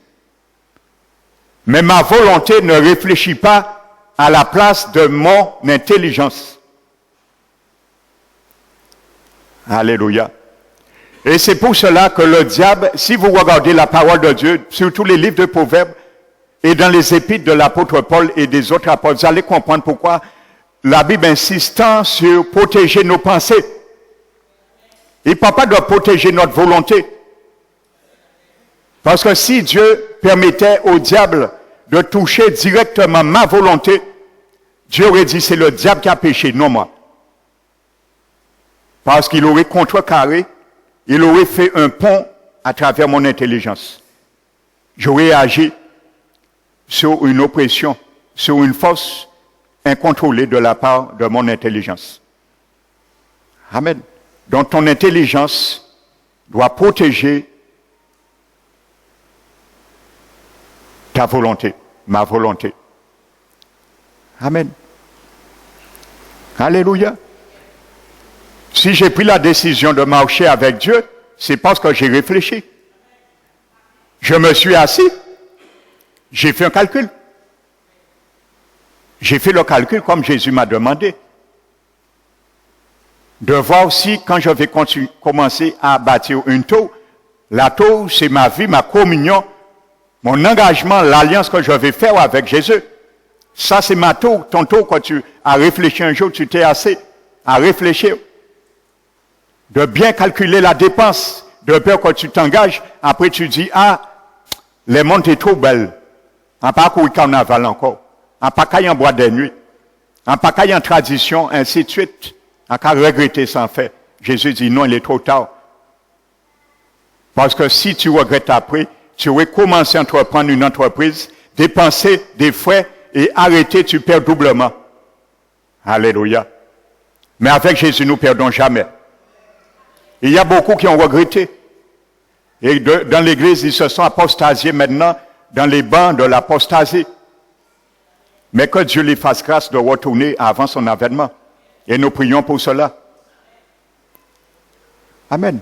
Mais ma volonté ne réfléchit pas à la place de mon intelligence. Alléluia. Et c'est pour cela que le diable, si vous regardez la parole de Dieu, surtout les livres de Proverbes et dans les épîtres de l'apôtre Paul et des autres apôtres, vous allez comprendre pourquoi la Bible insiste tant sur protéger nos pensées. Il ne parle pas de protéger notre volonté. Parce que si Dieu permettait au diable de toucher directement ma volonté, Dieu aurait dit c'est le diable qui a péché, non moi. Parce qu'il aurait contrecarré, il aurait fait un pont à travers mon intelligence. J'aurais agi sur une oppression, sur une force incontrôlée de la part de mon intelligence. Amen. Donc ton intelligence doit protéger ta volonté, ma volonté. Amen. Alléluia. Si j'ai pris la décision de marcher avec Dieu, c'est parce que j'ai réfléchi. Je me suis assis, j'ai fait un calcul. J'ai fait le calcul comme Jésus m'a demandé. De voir si, quand je vais commencer à bâtir une tour, la tour, c'est ma vie, ma communion, mon engagement, l'alliance que je vais faire avec Jésus. Ça, c'est ma tour. Ton tour, quand tu as réfléchi un jour, tu t'es assis à réfléchir. De bien calculer la dépense. De peur que tu t'engages, après tu dis, ah, les mondes sont trop belles. En pas qu'au carnaval encore. En pas qu'à y en bois des nuits. En pas qu'à y en tradition, ainsi de suite. En qu'à regretter sans fait. Jésus dit, non, il est trop tard. Parce que si tu regrettes après, tu aurais commencé à entreprendre une entreprise, dépenser des frais et arrêter, tu perds doublement. Alléluia. Mais avec Jésus, nous ne perdons jamais. Il y a beaucoup qui ont regretté. Et dans l'église, ils se sont apostasiés maintenant dans les bancs de l'apostasie. Mais que Dieu les fasse grâce de retourner avant son avènement. Et nous prions pour cela. Amen.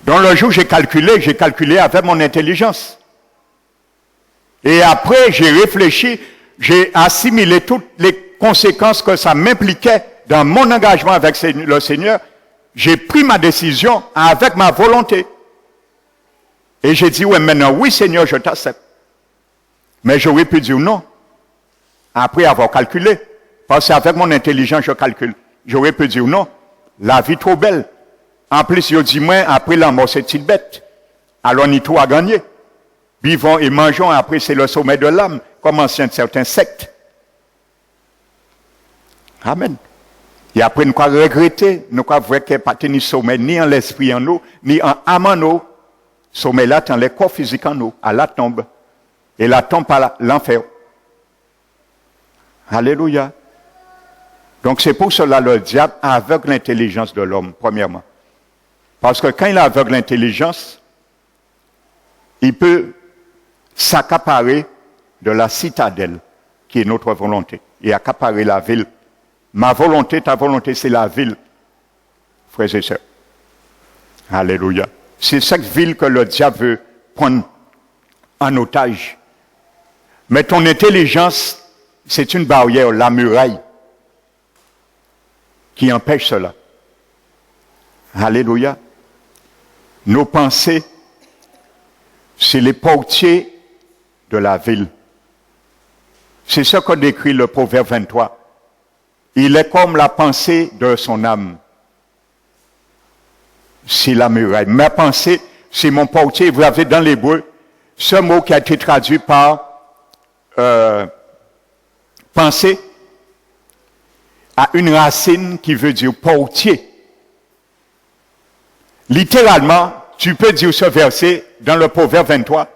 Dans le jour, j'ai calculé avec mon intelligence. Et après, j'ai réfléchi, j'ai assimilé toutes les conséquences que ça m'impliquait dans mon engagement avec le Seigneur. J'ai pris ma décision avec ma volonté. Et j'ai dit, ouais, maintenant, oui, Seigneur, je t'accepte. Mais j'aurais pu dire non, après avoir calculé. Parce qu'avec mon intelligence, je calcule. J'aurais pu dire non, la vie trop belle. En plus, je dis, moi, après la mort, c'est une bête. Alors, ni tout à gagner. Vivons et mangeons, après, c'est le sommet de l'âme, comme ancien de certains sectes. Amen. Et après, nous avons regretté, nous avons vu qu'il n'y a pas de sommet ni en l'esprit en nous, ni en âme en nous. Sommet là, dans les corps physiques en nous, à la tombe. Et la tombe à l'enfer. Alléluia. Donc c'est pour cela le diable aveugle l'intelligence de l'homme, premièrement. Parce que quand il aveugle l'intelligence, il peut s'accaparer de la citadelle, qui est notre volonté, et accaparer la ville. Ma volonté, ta volonté, c'est la ville, frères et sœurs. Alléluia. C'est cette ville que le diable veut prendre en otage. Mais ton intelligence, c'est une barrière, la muraille, qui empêche cela. Alléluia. Nos pensées, c'est les portiers de la ville. C'est ce que décrit le Proverbe 23. Il est comme la pensée de son âme. C'est la muraille. Ma pensée, c'est mon portier. Vous avez dans l'hébreu ce mot qui a été traduit par pensée a une racine qui veut dire portier. Littéralement, tu peux dire ce verset dans le Proverbe 23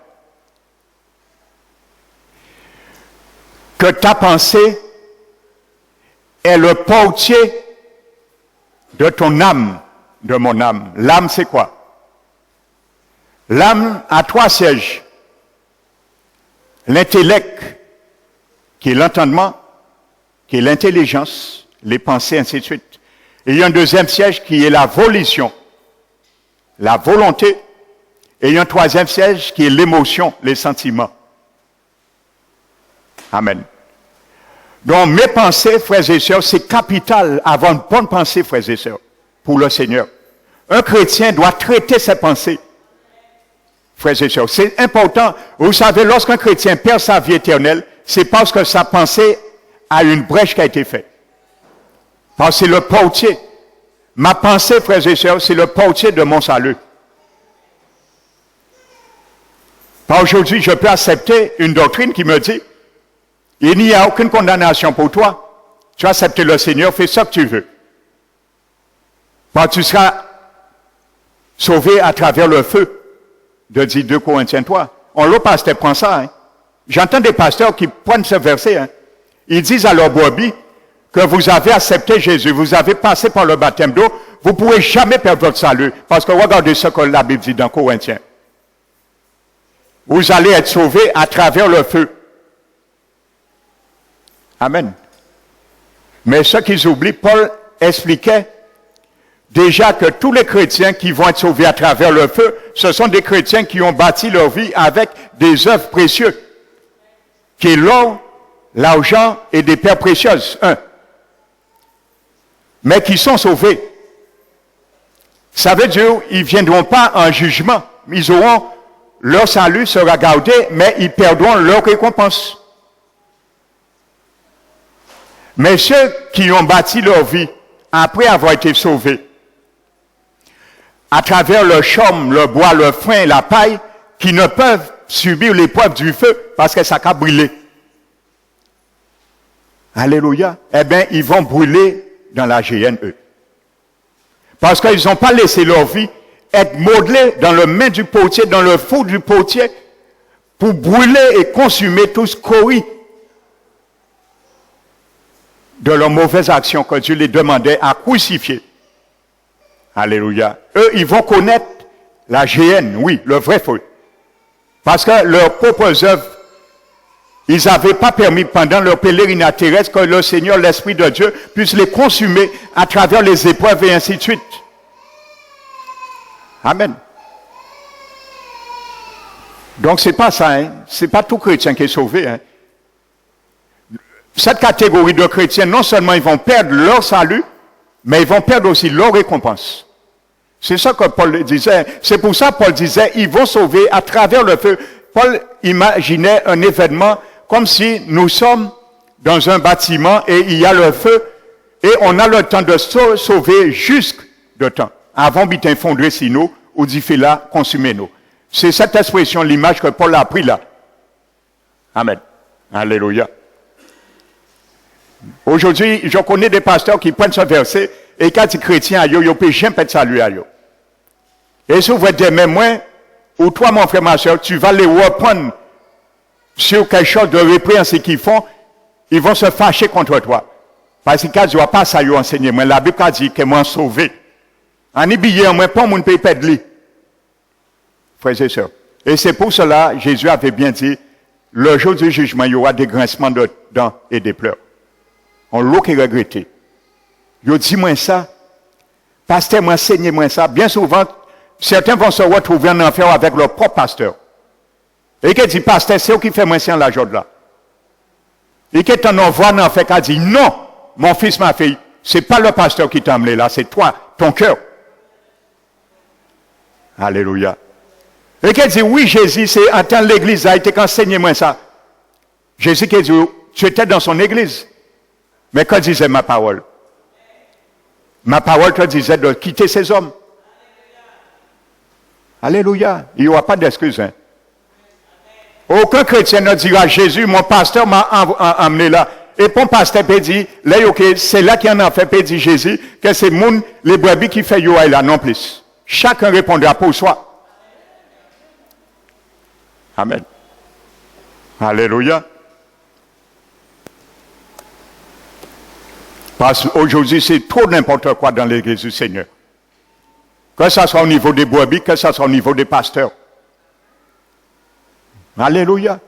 que ta pensée est le portier de ton âme, de mon âme. L'âme, c'est quoi? L'âme a 3 sièges. L'intellect, qui est l'entendement, qui est l'intelligence, les pensées, ainsi de suite. Et il y a un deuxième siège qui est la volition, la volonté. Et il y a un troisième siège qui est l'émotion, les sentiments. Amen. Donc mes pensées, frères et sœurs, c'est capital, avoir une bonne pensée, frères et sœurs, pour le Seigneur. un chrétien doit traiter ses pensées. Frères et sœurs, c'est important. Vous savez, lorsqu'un chrétien perd sa vie éternelle, c'est parce que sa pensée a une brèche qui a été faite. Parce que c'est le portier. Ma pensée, frères et sœurs, c'est le portier de mon salut. Aujourd'hui, je peux accepter une doctrine qui me dit, il n'y a aucune condamnation pour toi. Tu as accepté le Seigneur, fais ce que tu veux. Quand tu seras sauvé à travers le feu, de dire 2 Corinthiens 3. Le pasteur prend ça. Hein. J'entends des pasteurs qui prennent ce verset. Hein. Ils disent à leur brebis que vous avez accepté Jésus, vous avez passé par le baptême d'eau, vous ne pourrez jamais perdre votre salut. Parce que regardez ce que la Bible dit dans Corinthiens. Vous allez être sauvés à travers le feu. Amen. Mais ce qu'ils oublient, Paul expliquait déjà que tous les chrétiens qui vont être sauvés à travers le feu, ce sont des chrétiens qui ont bâti leur vie avec des œuvres précieuses, qui est l'or, l'argent et des pierres précieuses, mais qui sont sauvés. Ça veut dire qu'ils ne viendront pas en jugement, ils auront leur salut sera gardé, mais ils perdront leur récompense. Mais ceux qui ont bâti leur vie après avoir été sauvés, à travers le chaume, le bois, le foin, la paille, qui ne peuvent subir l'épreuve du feu parce que ça a brûlé. Alléluia. Eh bien, ils vont brûler dans la géhenne, eux. Parce qu'ils n'ont pas laissé leur vie être modelée dans le main du potier, dans le four du potier, pour brûler et consumer tout ce scorie de leurs mauvaises actions que Dieu les demandait à crucifier. Alléluia. Eux, ils vont connaître la géhenne, oui, le vrai feu. Parce que leurs propres œuvres, ils n'avaient pas permis pendant leur pèlerinage terrestre que le Seigneur, l'Esprit de Dieu, puisse les consumer à travers les épreuves et ainsi de suite. Amen. Donc, c'est pas ça, hein. C'est pas tout chrétien qui est sauvé, hein. Cette catégorie de chrétiens, non seulement ils vont perdre leur salut, mais ils vont perdre aussi leur récompense. C'est ça que Paul disait. C'est pour ça que Paul disait, ils vont sauver à travers le feu. Paul imaginait un événement comme si nous sommes dans un bâtiment et il y a le feu et on a le temps de se sauver jusque de temps. Avant bitin fondrer si nous, ou dit fait là, consumer nous. C'est cette expression, l'image que Paul a pris là. Amen. Alléluia. Aujourd'hui, je connais des pasteurs qui prennent ce verset et quand ils chrétiens, ils ne peuvent jamais perdre salut. Et si vous voyez demain, moi, ou toi, mon frère, ma soeur, tu vas les reprendre sur quelque chose de répréhensible qu'ils font, ils vont se fâcher contre toi. Parce que quand je ne vois pas ça, ils enseigner. Mais la Bible a dit que moi, sauvé. En billet, moi, pas mon pays perdre. Frères et sœurs. Et c'est pour cela, Jésus avait bien dit, le jour du jugement, il y aura des grincements de dents et des pleurs. On l'a qui regretté. Yo dit moi ça, pasteur moi enseigné moi ça. Bien souvent, certains vont se retrouver en enfer avec leur propre pasteur. Et qui dit pasteur, c'est eux qui fait moi ça la journée là. Et qui t'en envoie en enfer qui dit non, mon fils, ma fille, c'est pas le pasteur qui t'a amené là, c'est toi, ton cœur. Alléluia. Et qui dit oui, Jésus, c'est en temps l'église a été enseigné moi ça. Jésus qui dit tu étais dans son église. Mais quand disait ma parole? Ma parole te disait de quitter ces hommes. Alléluia. Il n'y aura pas d'excuse. Hein. Aucun chrétien ne dira Jésus, mon pasteur m'a amené là. Et mon pasteur peut dire, là, c'est là qu'il y en a fait, peut dire Jésus, que c'est moun, les brebis qui fait yo là, non plus. Chacun répondra pour soi. Amen. Alléluia. Parce qu'aujourd'hui, c'est trop n'importe quoi dans l'église du Seigneur. Que ce soit au niveau des brebis, que ce soit au niveau des pasteurs. Alléluia.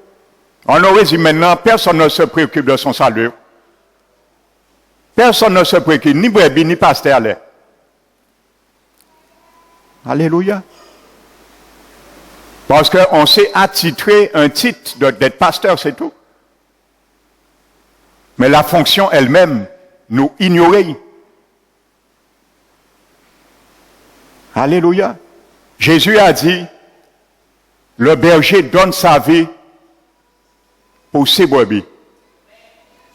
On aurait dit maintenant, personne ne se préoccupe de son salut. Personne ne se préoccupe, ni brebis, ni pasteur. Alléluia. Parce qu'on s'est attitré un titre d'être pasteur, c'est tout. Mais la fonction elle-même, nous ignorer. Alléluia. Jésus a dit, le berger donne sa vie pour ses brebis.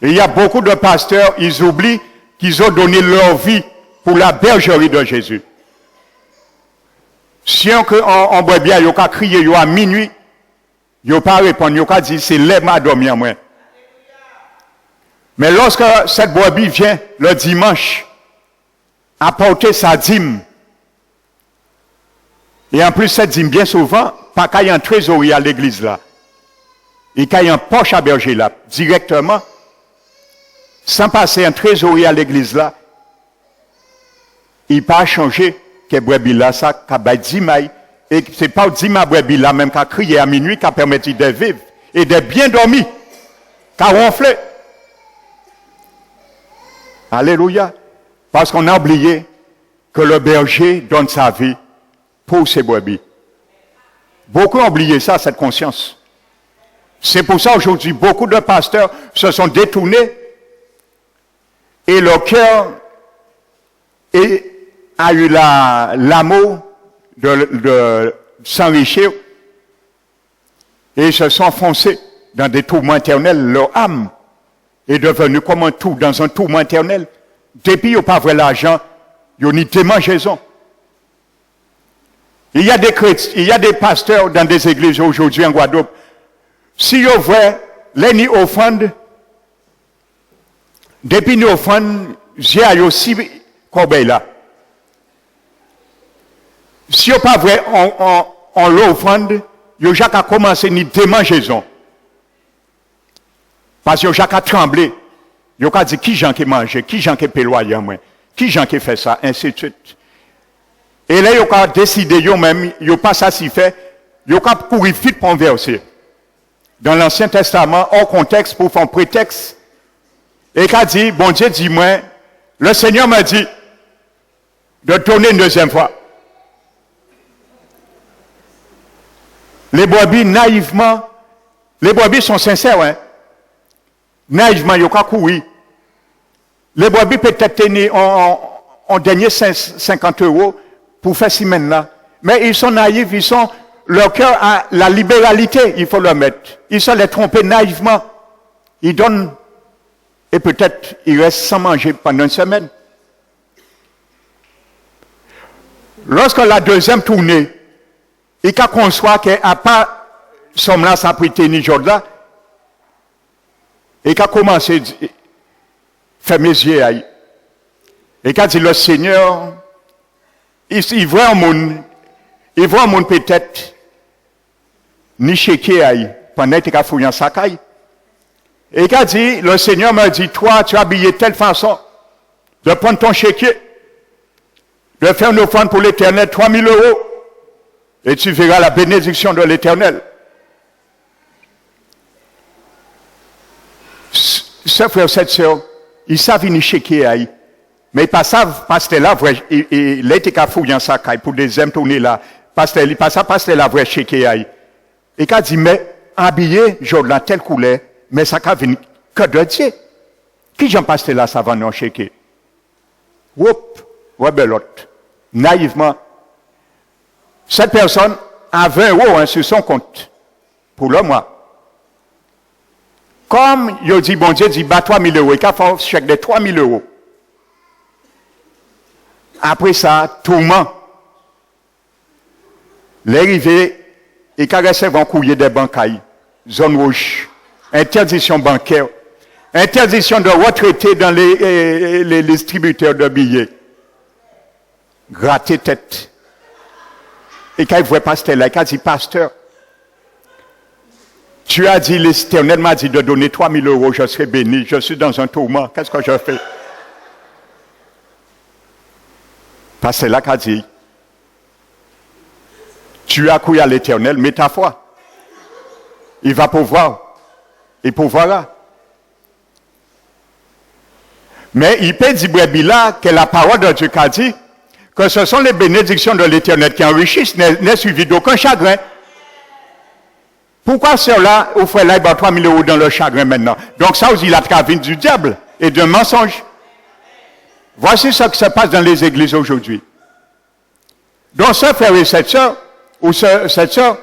Et il y a beaucoup de pasteurs, ils oublient qu'ils ont donné leur vie pour la bergerie de Jésus. Si on brebis a crié à minuit, il n'a pas répondu, il a dit, c'est l'aime à dormir moi. Mais lorsque cette brebis vient le dimanche apporter sa dîme, et en plus cette dîme bien souvent, pas qu'il y ait un trésorier à l'église là, et qu'il y ait un poche à berger là, directement, sans passer un trésorier à l'église là, il pas changé que brebis là, ça, qu'a dîme, et c'est pas dîme à brebis là, même qu'à crier à minuit, qu'a permis de vivre, et de bien dormir, qu'a ronflé. Alléluia. Parce qu'on a oublié que le berger donne sa vie pour ses brebis. Beaucoup ont oublié ça, cette conscience. C'est pour ça aujourd'hui, beaucoup de pasteurs se sont détournés et leur cœur a eu l'amour de s'enrichir et ils se sont enfoncés dans des tourments éternels. Leur âme est devenue comme un tout, dans un tourment éternel. Depuis, ils n'ont pas vrai l'argent, ils ont ni démangeaison. Il y a des pasteurs dans des églises aujourd'hui en Guadeloupe. Si ils voient les offrandes, depuis les offrandes, j'ai aussi corbeille là. Si ils pas vrai en l'offrande, ils ont déjà commencé ni démangeaison. Parce qu'ils ont déjà tremblé. Ils ont dit qui j'en qui mange, qui j'en qui péloyer moi, qui j'en qui fait ça, ainsi de suite. Et là, ils ont décidé, ils n'ont pas ça si fait, ils ont couru vite pour un verset. Dans l'Ancien Testament, hors contexte, pour faire un prétexte. Et il a dit, bon Dieu, dis-moi, le Seigneur m'a dit de tourner une deuxième fois. Les brebis, naïvement, les brebis sont sincères, hein. Naïvement, ils ont couru. Les brebis peut-être tenir en dernier 50 € pour faire ces semaines-là. Mais ils sont naïfs, leur cœur a la libéralité, il faut leur mettre. Ils sont les tromper naïvement. Ils donnent, et peut-être ils restent sans manger pendant une semaine. Lorsque la deuxième tournée, il a conçoit qu'à part somme là, ça prêter ni jour là, et qu'il a commencé à faire mes yeux. Et qu'il a dit, le Seigneur, il voit un monde peut-être, ni chéquier pendant qu'il a fouillé en sacaille. Et qu'il a dit, le Seigneur m'a dit, toi, tu as habillé de telle façon, de prendre ton chéquier, de faire une offrande pour l'Éternel, 3 000 €, et tu verras la bénédiction de l'Éternel. Ce frère, cette soeur, ils savent ni chéquier, mais ils ne savent pas que là, il était qu'à fouiller en sacaille pour deuxième tournée là, parce qu'il pas ça, parce que la vraie chéquier. Et qu'il a dit, mais habillé, genre dans telle couleur, mais ça n'a venu que de Dieu. Qui j'en passe là, ça va non chéquier? Oups, ouais, ben l'autre. Naïvement. Cette personne a 20 € sur son compte pour le mois. Comme il dit, bon Dieu dit, bah 3 000 €, il a fait un chèque de 3 000 €. Après ça, tourment. L'arrivée, il a recevoir un courrier des bancailles, zone rouge, interdiction bancaire, interdiction de retraiter dans les distributeurs de billets. Gratter tête. Et quand il voit pasteur là, il a dit, pasteur, tu as dit, l'Éternel m'a dit de donner 3 000 €, je serai béni, je suis dans un tourment, qu'est-ce que je fais? Pasteur là qui a dit, tu as cru à l'Éternel, mets ta foi. Il va pouvoir, il pourvoira. Mais il peut dire, là, que la parole de Dieu a dit, que ce sont les bénédictions de l'Éternel qui enrichissent, n'est suivi d'aucun chagrin. Pourquoi cela, au frère là, il va 3 000 € dans le chagrin maintenant? Donc ça aussi, la travaine du diable et d'un mensonge. Voici ce qui se passe dans les églises aujourd'hui. Donc, ce frère et cette sœur, ou cette sœur,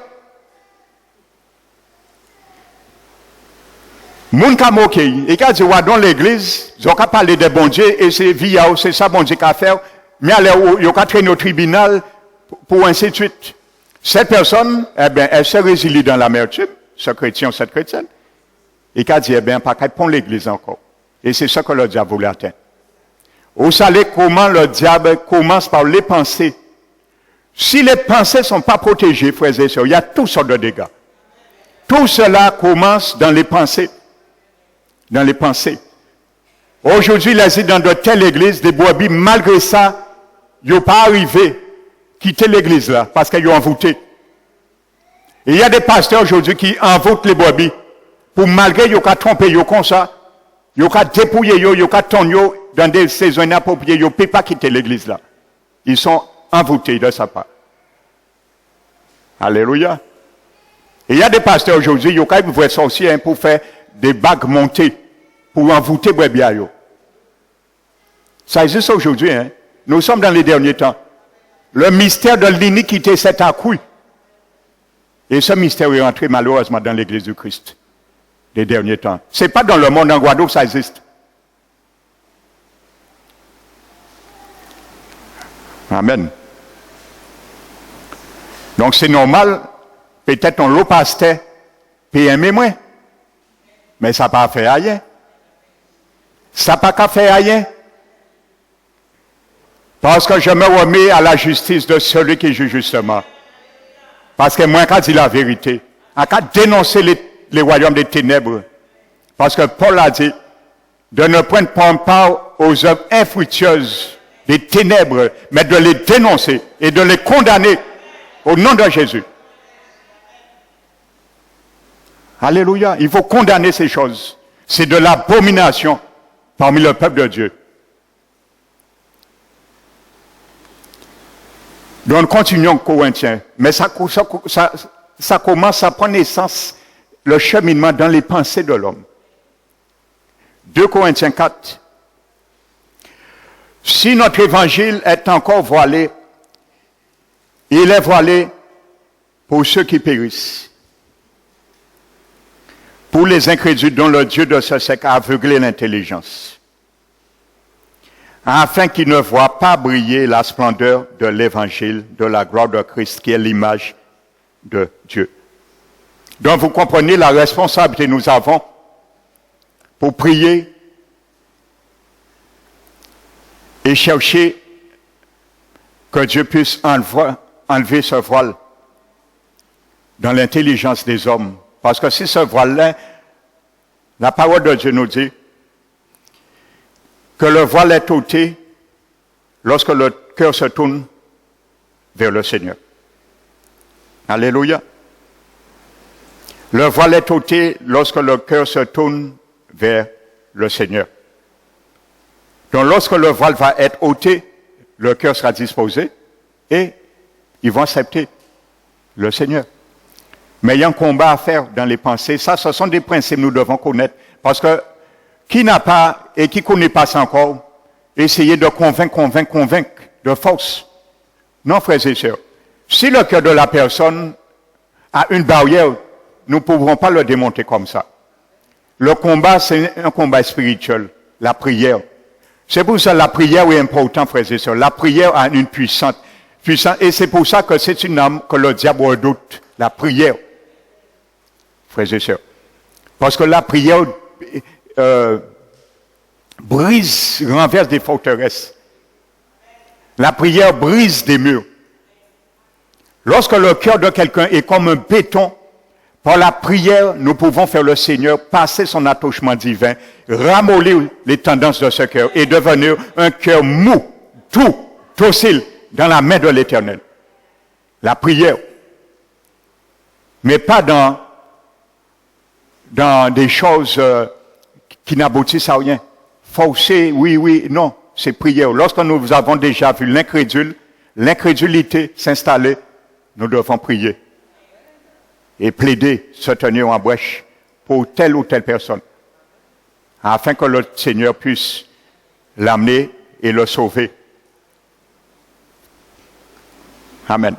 moun ka moke, et quand tu vas dans l'église, ils ont qu'à parler de bon Dieu, et c'est via, c'est ça bon Dieu qu'a fait, mais ils ont qu'à traîner au tribunal, pour ainsi de suite. Cette personne, eh bien, elle se résilie dans l'amertume, ce chrétien ou cette chrétienne, et qu'elle dit, eh bien, pas qu'elle prend l'église encore. Et c'est ça que le diable voulait atteindre. Vous savez comment le diable commence par les pensées. Si les pensées ne sont pas protégées, frères et sœurs, il y a toutes sortes de dégâts. Tout cela commence dans les pensées. Dans les pensées. Aujourd'hui, les dans de telle église, des brebis, malgré ça, ils n'ont pas arrivé à quitter l'église là, parce qu'ils ont envoûté. Et il y a des pasteurs aujourd'hui qui envoûtent les brebis, pour malgré qu'ils ont trompé, ils ont comme ça, ils ont dépouillé, ils ont tourné dans des saisons inappropriées, ils ne peuvent pas quitter l'église là. Ils sont envoûtés de sa part. Alléluia. Et il y a des pasteurs aujourd'hui, ils ont quand même vu ça aussi pour faire des bagues montées, pour envoûter les brebis. Ça existe aujourd'hui. Hein? Nous sommes dans les derniers temps. Le mystère de l'iniquité s'est accru. Et ce mystère est entré malheureusement dans l'église du Christ. Les derniers temps. Ce n'est pas dans le monde en Guadeloupe, ça existe. Amen. Donc c'est normal, peut-être on l'a pasteur, PME moins. Mais ça n'a pas fait rien. Ça n'a pas qu'à faire rien. Parce que je me remets à la justice de celui qui juge justement. Parce que moi, quand dit la vérité, quand dénoncer les royaumes des ténèbres, parce que Paul a dit de ne prendre part aux œuvres infructueuses des ténèbres, mais de les dénoncer et de les condamner au nom de Jésus. Alléluia. Il faut condamner ces choses. C'est de l'abomination parmi le peuple de Dieu. Donc, continuons Corinthiens. Mais ça commence à prendre naissance, le cheminement dans les pensées de l'homme. 2 Corinthiens 4. Si notre évangile est encore voilé, il est voilé pour ceux qui périssent. Pour les incrédules dont le Dieu de ce siècle a aveuglé l'intelligence, afin qu'ils ne voient pas briller la splendeur de l'évangile, de la gloire de Christ, qui est l'image de Dieu. Donc vous comprenez la responsabilité que nous avons pour prier et chercher que Dieu puisse enlever ce voile dans l'intelligence des hommes. Parce que si ce voile-là, la parole de Dieu nous dit que le voile est ôté lorsque le cœur se tourne vers le Seigneur. Alléluia. Le voile est ôté lorsque le cœur se tourne vers le Seigneur. Donc lorsque le voile va être ôté, le cœur sera disposé et ils vont accepter le Seigneur. Mais il y a un combat à faire dans les pensées. Ça, ce sont des principes que nous devons connaître. Parce que qui n'a pas et qui ne connaît pas ça encore, essayer de convaincre de force. Non, frères et sœurs. Si le cœur de la personne a une barrière, nous ne pouvons pas le démonter comme ça. Le combat, c'est un combat spirituel, la prière. C'est pour ça que la prière est importante, frères et sœurs. La prière a une puissance. Et c'est pour ça que c'est une âme que le diable redoute, la prière. Frères et sœurs. Parce que la prière renverse des forteresses. La prière brise des murs. Lorsque le cœur de quelqu'un est comme un béton, par la prière, nous pouvons faire le Seigneur passer son attouchement divin, ramollir les tendances de ce cœur et devenir un cœur mou, doux, docile, dans la main de l'Éternel. La prière. Mais pas dans des choses qui n'aboutissent à rien. Forcer, oui, non, c'est prière. Lorsque nous avons déjà vu l'incrédulité s'installer, nous devons prier et plaider, se tenir en brèche pour telle ou telle personne, afin que le Seigneur puisse l'amener et le sauver. Amen.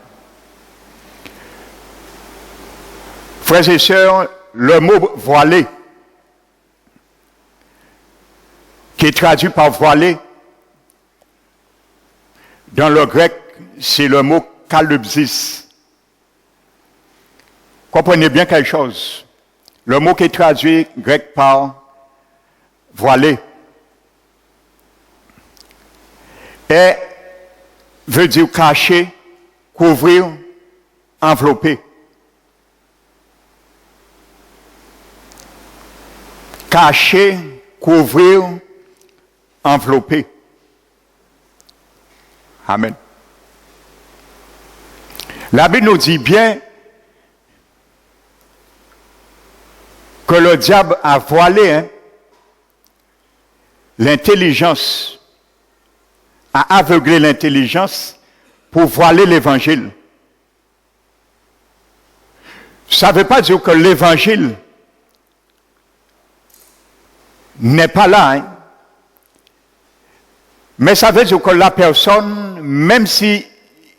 Frères et sœurs, le mot voilé, qui est traduit par voilé, dans le grec, c'est le mot kalupsis. Comprenez bien quelque chose. Le mot qui est traduit grec par voilé veut dire cacher, couvrir, envelopper. Cacher, couvrir, envelopper. Amen. La Bible nous dit bien que le diable a voilé l'intelligence, a aveuglé l'intelligence pour voiler l'évangile. Ça ne veut pas dire que l'évangile n'est pas là, mais ça veut dire que la personne, même si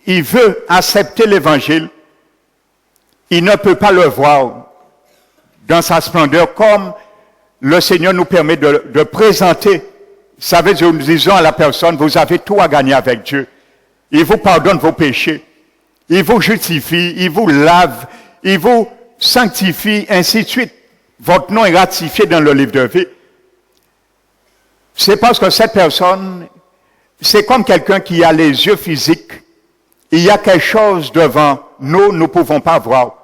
il veut accepter l'évangile, il ne peut pas le voir dans sa splendeur comme le Seigneur nous permet de présenter. Ça veut dire, nous disons à la personne, vous avez tout à gagner avec Dieu. Il vous pardonne vos péchés. Il vous justifie, il vous lave, il vous sanctifie, ainsi de suite. Votre nom est ratifié dans le livre de vie. C'est parce que cette personne, c'est comme quelqu'un qui a les yeux physiques. Il y a quelque chose devant nous, nous ne pouvons pas voir.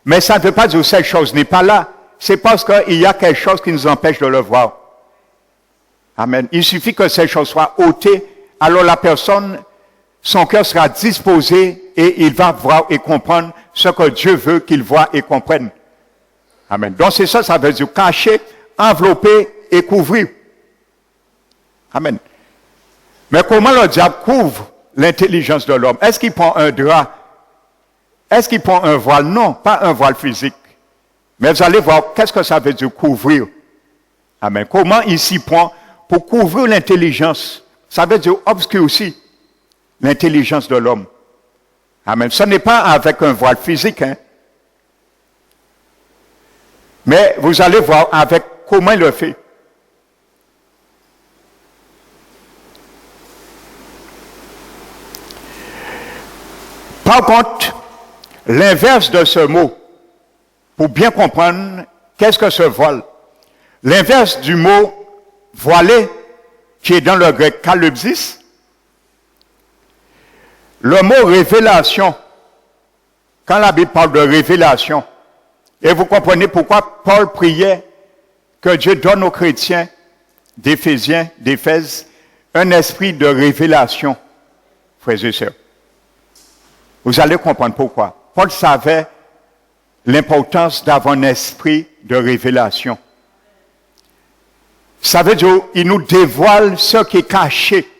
Mais ça ne veut pas dire que cette chose n'est pas là. C'est parce qu'il y a quelque chose qui nous empêche de le voir. Amen. Il suffit que cette chose soit ôtée, alors la personne, son cœur sera disposé et il va voir et comprendre ce que Dieu veut qu'il voie et comprenne. Amen. Donc c'est ça, ça veut dire cacher, envelopper et couvrir. Amen. Mais comment le diable couvre l'intelligence de l'homme? Est-ce qu'il prend un drap? Est-ce qu'il prend un voile? Non, pas un voile physique. Mais vous allez voir, qu'est-ce que ça veut dire couvrir? Amen. Comment il s'y prend pour couvrir l'intelligence? Ça veut dire obscurcir l'intelligence de l'homme. Amen. Ce n'est pas avec un voile physique, mais vous allez voir avec comment il le fait. Par contre, l'inverse de ce mot, pour bien comprendre qu'est-ce que ce voile, l'inverse du mot voilé, qui est dans le grec kalupsis, le mot révélation, quand la Bible parle de révélation, et vous comprenez pourquoi Paul priait que Dieu donne aux chrétiens d'Éphèse un esprit de révélation, frères et sœurs. Vous allez comprendre pourquoi. Paul savait l'importance d'avoir un esprit de révélation. Ça veut dire qu'il nous dévoile ce qui est caché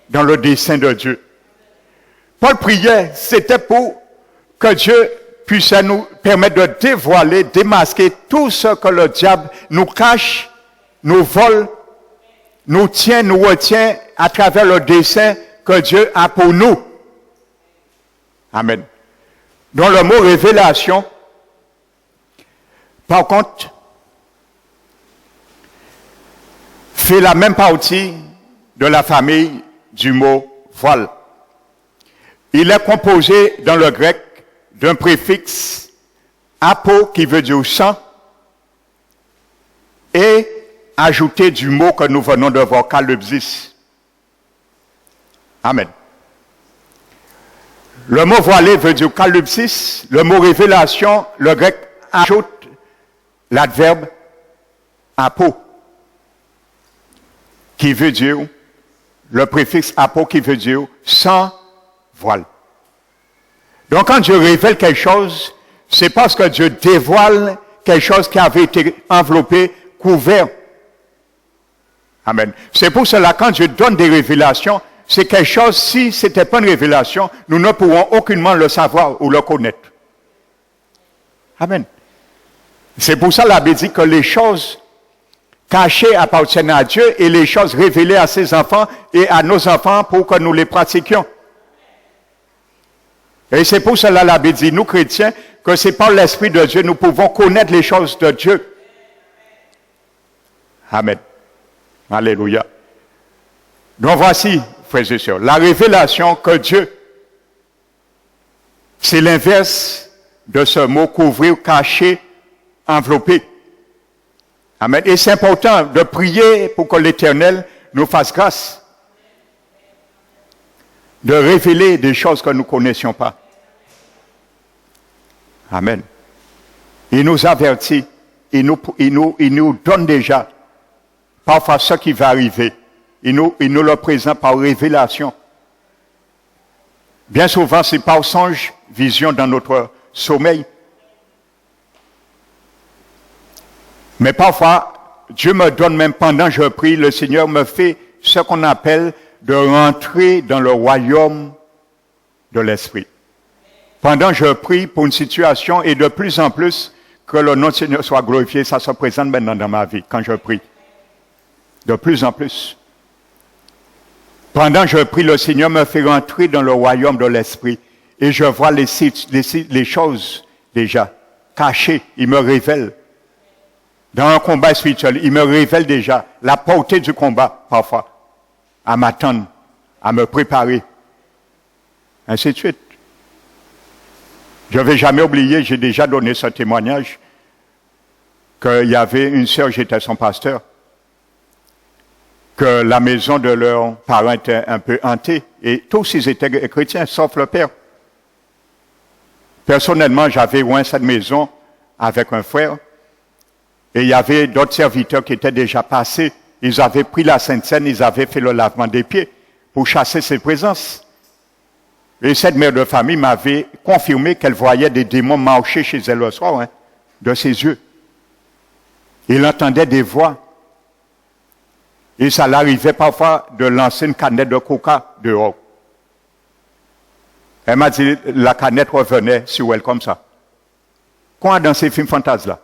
dans le dessein de Dieu. Paul priait, c'était pour que Dieu puisse nous permettre de dévoiler, démasquer tout ce que le diable nous cache, nous vole, nous tient, nous retient à travers le dessein que Dieu a pour nous. Amen. Dans le mot révélation, par contre, fait la même partie de la famille du mot voile. Il est composé dans le grec d'un préfixe apo qui veut dire sang et ajouté du mot que nous venons de voir, kalupsis. Amen. Le mot voilé veut dire kalupsis. Le mot révélation, le grec ajoute l'adverbe apo, qui veut dire, le préfixe apo qui veut dire sans voile. Donc quand Dieu révèle quelque chose, c'est parce que Dieu dévoile quelque chose qui avait été enveloppé, couvert. Amen. C'est pour cela quand Dieu donne des révélations, c'est quelque chose, si ce n'était pas une révélation, nous ne pourrons aucunement le savoir ou le connaître. Amen. C'est pour ça que la Bible dit que les choses cachées appartiennent à Dieu et les choses révélées à ses enfants et à nos enfants pour que nous les pratiquions. Et c'est pour cela la Bible dit, nous chrétiens, que c'est par l'Esprit de Dieu, nous pouvons connaître les choses de Dieu. Amen. Alléluia. Donc voici, frères et sœurs, la révélation que Dieu, c'est l'inverse de ce mot couvrir, cacher, envelopper. Amen. Et c'est important de prier pour que l'Éternel nous fasse grâce de révéler des choses que nous ne connaissions pas. Amen. Il nous avertit, il nous donne déjà parfois ce qui va arriver. Il nous le présente par révélation. Bien souvent, c'est par songe, vision dans notre sommeil. Mais parfois, Dieu me donne, même pendant que je prie, le Seigneur me fait ce qu'on appelle de rentrer dans le royaume de l'Esprit. Pendant que je prie pour une situation, et de plus en plus, que le nom du Seigneur soit glorifié, ça se présente maintenant dans ma vie, quand je prie. De plus en plus. Pendant que je prie, le Seigneur me fait rentrer dans le royaume de l'Esprit. Et je vois les choses déjà cachées. Il me révèle. Dans un combat spirituel, il me révèle déjà la portée du combat, parfois. À m'attendre, à me préparer. Ainsi de suite. Je ne vais jamais oublier, j'ai déjà donné ce témoignage, qu'il y avait une sœur, j'étais son pasteur, que la maison de leurs parents était un peu hantée, et tous ils étaient chrétiens, sauf le père. Personnellement, j'avais oint cette maison avec un frère, et il y avait d'autres serviteurs qui étaient déjà passés. Ils avaient pris la Sainte Seine, ils avaient fait le lavement des pieds pour chasser ses présences. Et cette mère de famille m'avait confirmé qu'elle voyait des démons marcher chez elle le soir, de ses yeux. Il entendait des voix. Et ça l'arrivait parfois de lancer une canette de coca dehors. Elle m'a dit, la canette revenait sur elle comme ça. Quoi dans ces films fantasmes-là?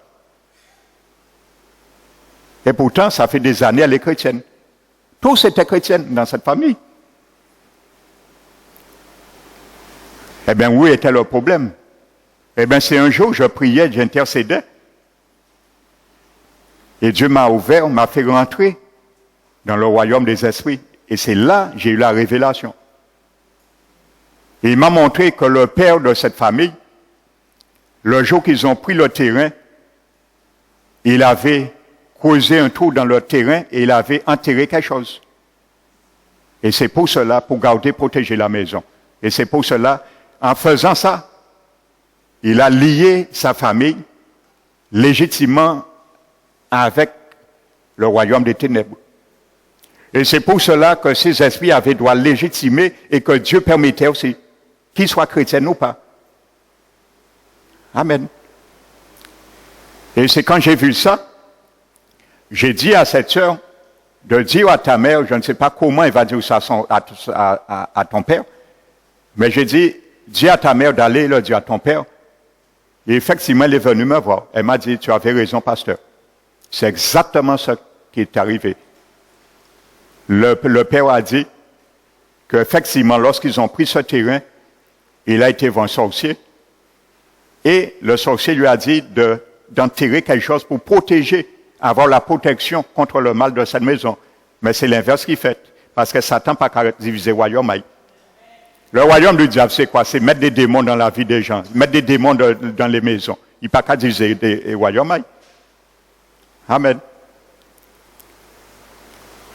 Et pourtant, ça fait des années, elle est chrétienne. Tous étaient chrétiennes dans cette famille. Eh bien, où était le problème? Eh bien, c'est un jour, je priais, j'intercédais. Et Dieu m'a ouvert, m'a fait rentrer dans le royaume des esprits. Et c'est là que j'ai eu la révélation. Et il m'a montré que le père de cette famille, le jour qu'ils ont pris le terrain, il avait creusé un trou dans le terrain et il avait enterré quelque chose. Et c'est pour cela, pour garder, protéger la maison. Et c'est pour cela, en faisant ça, il a lié sa famille légitimement avec le royaume des ténèbres. Et c'est pour cela que ces esprits avaient droit légitimer et que Dieu permettait aussi qu'ils soient chrétiens ou pas. Amen. Et c'est quand j'ai vu ça, j'ai dit à cette sœur de dire à ta mère, je ne sais pas comment elle va dire ça à ton père, mais j'ai dit, dis à ta mère d'aller le dire à ton père. Et effectivement, elle est venue me voir. Elle m'a dit, tu avais raison, pasteur. C'est exactement ce qui est arrivé. Le père a dit qu'effectivement, lorsqu'ils ont pris ce terrain, il a été voir un sorcier. Et le sorcier lui a dit d'enterrer quelque chose pour protéger, avoir la protection contre le mal de cette maison. Mais c'est l'inverse qu'il fait. Parce que Satan n'a pas divisé le royaume. Le royaume du diable, c'est quoi? C'est mettre des démons dans la vie des gens, mettre des démons dans les maisons. Il n'y a pas qu'à diviser des royaumes. Amen.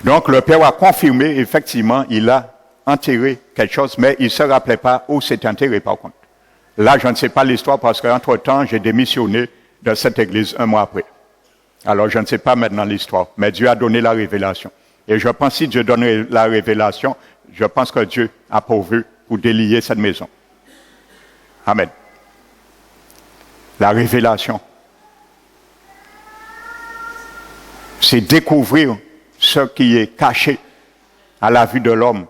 Donc le père a confirmé, effectivement, il a enterré quelque chose, mais il ne se rappelait pas où c'est enterré par contre. Là, je ne sais pas l'histoire parce qu'entre-temps, j'ai démissionné de cette église un mois après. Alors, je ne sais pas maintenant l'histoire, mais Dieu a donné la révélation. Et je pense que si Dieu donne la révélation, je pense que Dieu a pourvu pour délier cette maison. Amen. La révélation. C'est découvrir ce qui est caché à la vue de l'homme.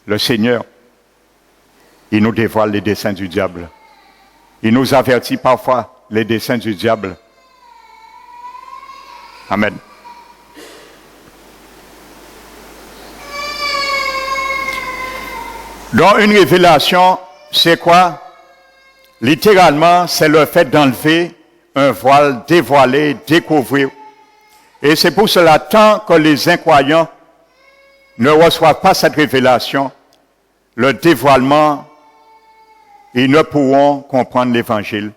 Le Seigneur, il nous dévoile les desseins du diable. Il nous avertit parfois les desseins du diable. Amen. Donc, une révélation, c'est quoi? Littéralement, c'est le fait d'enlever un voile, dévoiler, découvrir. Et c'est pour cela, tant que les incroyants ne reçoivent pas cette révélation, le dévoilement, ils ne pourront comprendre l'évangile.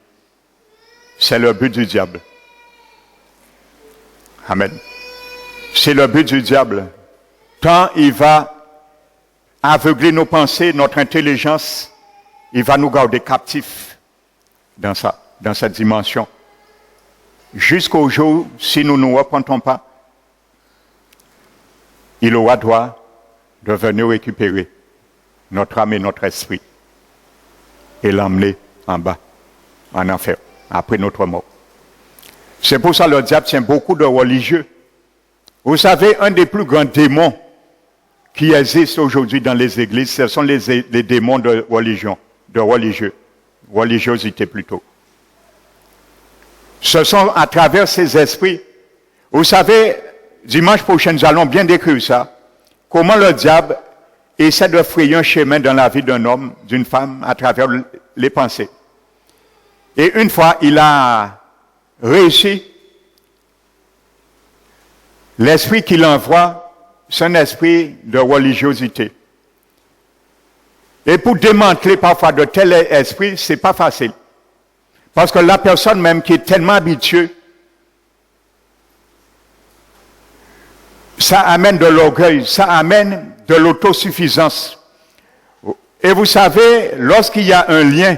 C'est le but du diable. Amen. C'est le but du diable. Tant il va aveugler nos pensées, notre intelligence, il va nous garder captifs dans cette dimension. Jusqu'au jour, si nous ne nous repentons pas, il aura droit de venir récupérer notre âme et notre esprit et l'emmener en bas, en enfer, après notre mort. C'est pour ça que le diable tient beaucoup de religieux. Vous savez, un des plus grands démons qui existent aujourd'hui dans les églises, ce sont les démons de religion, de religiosité plutôt. Ce sont à travers ces esprits. Vous savez, dimanche prochain, nous allons bien décrire ça. Comment le diable essaie de frayer un chemin dans la vie d'un homme, d'une femme, à travers les pensées. Et une fois, il a réussi. L'esprit qu'il envoie, c'est un esprit de religiosité. Et pour démanteler parfois de tels esprits, c'est pas facile. Parce que la personne même qui est tellement habituée, ça amène de l'orgueil, ça amène de l'autosuffisance. Et vous savez, lorsqu'il y a un lien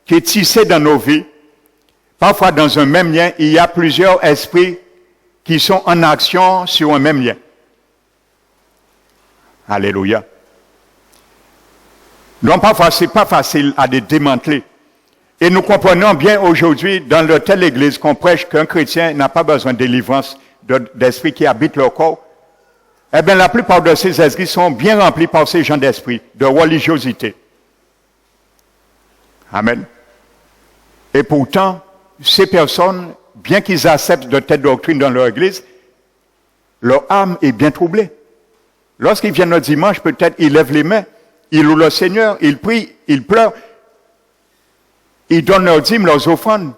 qui est tissé dans nos vies, parfois dans un même lien, il y a plusieurs esprits qui sont en action sur un même lien. Alléluia. Donc parfois, ce n'est pas facile à les démanteler. Et nous comprenons bien aujourd'hui, dans le telle église, qu'on prêche qu'un chrétien n'a pas besoin de délivrance d'esprits qui habitent leur corps. Eh bien, la plupart de ces esprits sont bien remplis par ces gens d'esprit, de religiosité. Amen. Et pourtant, ces personnes, bien qu'ils acceptent de telles doctrines dans leur église, leur âme est bien troublée. Lorsqu'ils viennent le dimanche, peut-être ils lèvent les mains, ils louent le Seigneur, ils prient, ils pleurent, ils donnent leurs dîmes, leurs offrandes.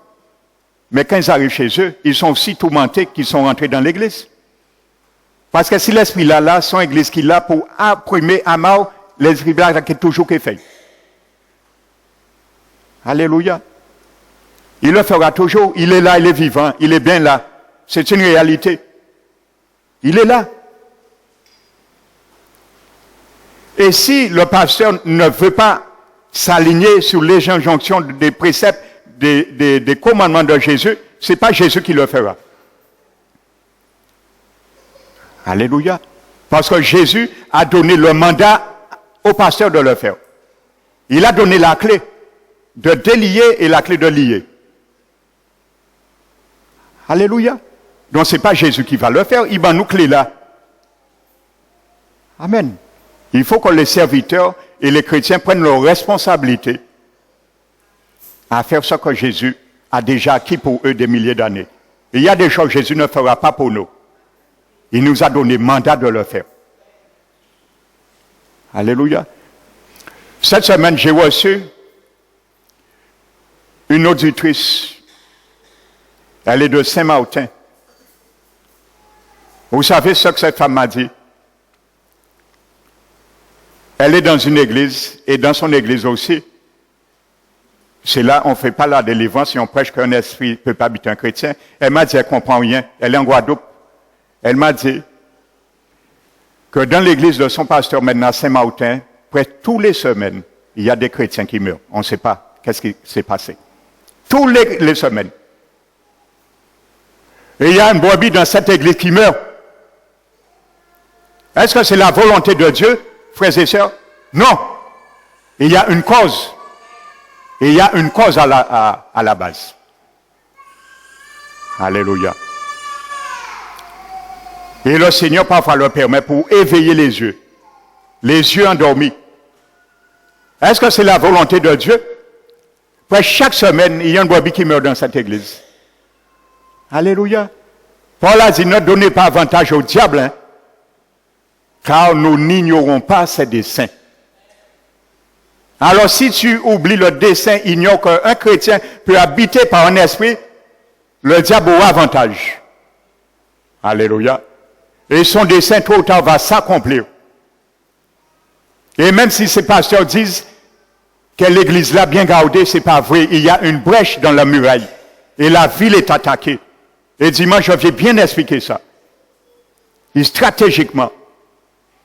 Mais quand ils arrivent chez eux, ils sont aussi tourmentés qu'ils sont rentrés dans l'église. Parce que si l'esprit là, son église qu'il a pour imprimer à mort, l'esprit là qui est toujours qu'il fait. Alléluia. Il le fera toujours. Il est là, il est vivant, il est bien là. C'est une réalité. Il est là. Et si le pasteur ne veut pas s'aligner sur les injonctions des préceptes, des commandements de Jésus, ce n'est pas Jésus qui le fera. Alléluia. Parce que Jésus a donné le mandat au pasteur de le faire. Il a donné la clé de délier et la clé de lier. Alléluia. Donc ce n'est pas Jésus qui va le faire, il va nous clé là. Amen. Il faut que les serviteurs et les chrétiens prennent leurs responsabilités à faire ce que Jésus a déjà acquis pour eux des milliers d'années. Il y a des choses que Jésus ne fera pas pour nous. Il nous a donné mandat de le faire. Alléluia. Cette semaine, j'ai reçu une auditrice. Elle est de Saint-Martin. Vous savez ce que cette femme m'a dit? Elle est dans une église, et dans son église aussi. C'est là, on ne fait pas la délivrance et on prêche qu'un esprit ne peut pas habiter un chrétien. Elle m'a dit, elle ne comprend rien. Elle est en Guadeloupe. Elle m'a dit que dans l'église de son pasteur maintenant, Saint-Martin, presque toutes les semaines, il y a des chrétiens qui meurent. On ne sait pas qu'est-ce qui s'est passé. Toutes les semaines. Et il y a une brebis dans cette église qui meurt. Est-ce que c'est la volonté de Dieu, frères et sœurs? Non. Il y a une cause. Et il y a une cause à la base. Alléluia. Et le Seigneur parfois le permet pour éveiller les yeux endormis. Est-ce que c'est la volonté de Dieu? Presque chaque semaine, il y a une brebis qui meurt dans cette église. Alléluia. Paul a dit, ne donnez pas avantage au diable, hein, car nous n'ignorons pas ses desseins. Alors si tu oublies le dessein, ignore qu'un chrétien peut habiter par un esprit, le diable aura avantage. Alléluia. Et son dessein, tôt ou tard, va s'accomplir. Et même si ces pasteurs disent que l'église là bien gardée, c'est pas vrai. Il y a une brèche dans la muraille. Et la ville est attaquée. Et dimanche, je vais bien expliquer ça. Et stratégiquement,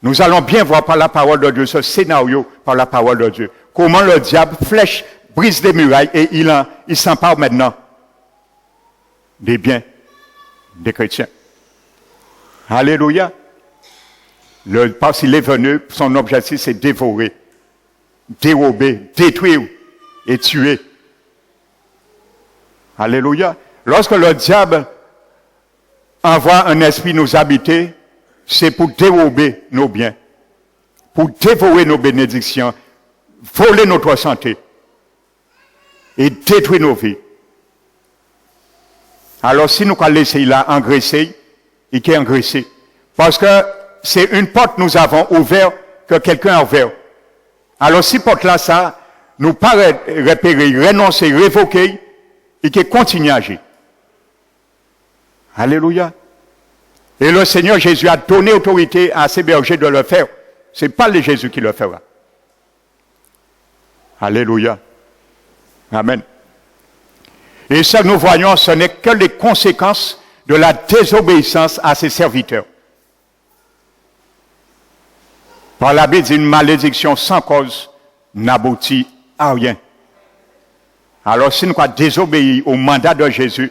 nous allons bien voir par la parole de Dieu, ce scénario par la parole de Dieu. Comment le diable flèche, brise des murailles et il s'empare maintenant des biens des chrétiens. Alléluia. Parce qu'il est venu, son objectif c'est dévorer, dérober, détruire et tuer. Alléluia. Lorsque le diable envoie un esprit nous habiter, c'est pour dérober nos biens, pour dévorer nos bénédictions, voler notre santé et détruire nos vies. Alors si nous allons laisser là engraisser, il est engraissé. Parce que c'est une porte que nous avons ouverte que quelqu'un a ouverte. Alors si porte là ça, nous pas repérer, renoncer, révoquer, et qui continue à agir. Alléluia. Et le Seigneur Jésus a donné autorité à ses bergers de le faire. Ce n'est pas le Jésus qui le fera. Alléluia. Amen. Et ça, nous voyons, ce n'est que les conséquences de la désobéissance à ses serviteurs. Par la Bible, une malédiction sans cause n'aboutit à rien. Alors, si nous avons désobéi au mandat de Jésus,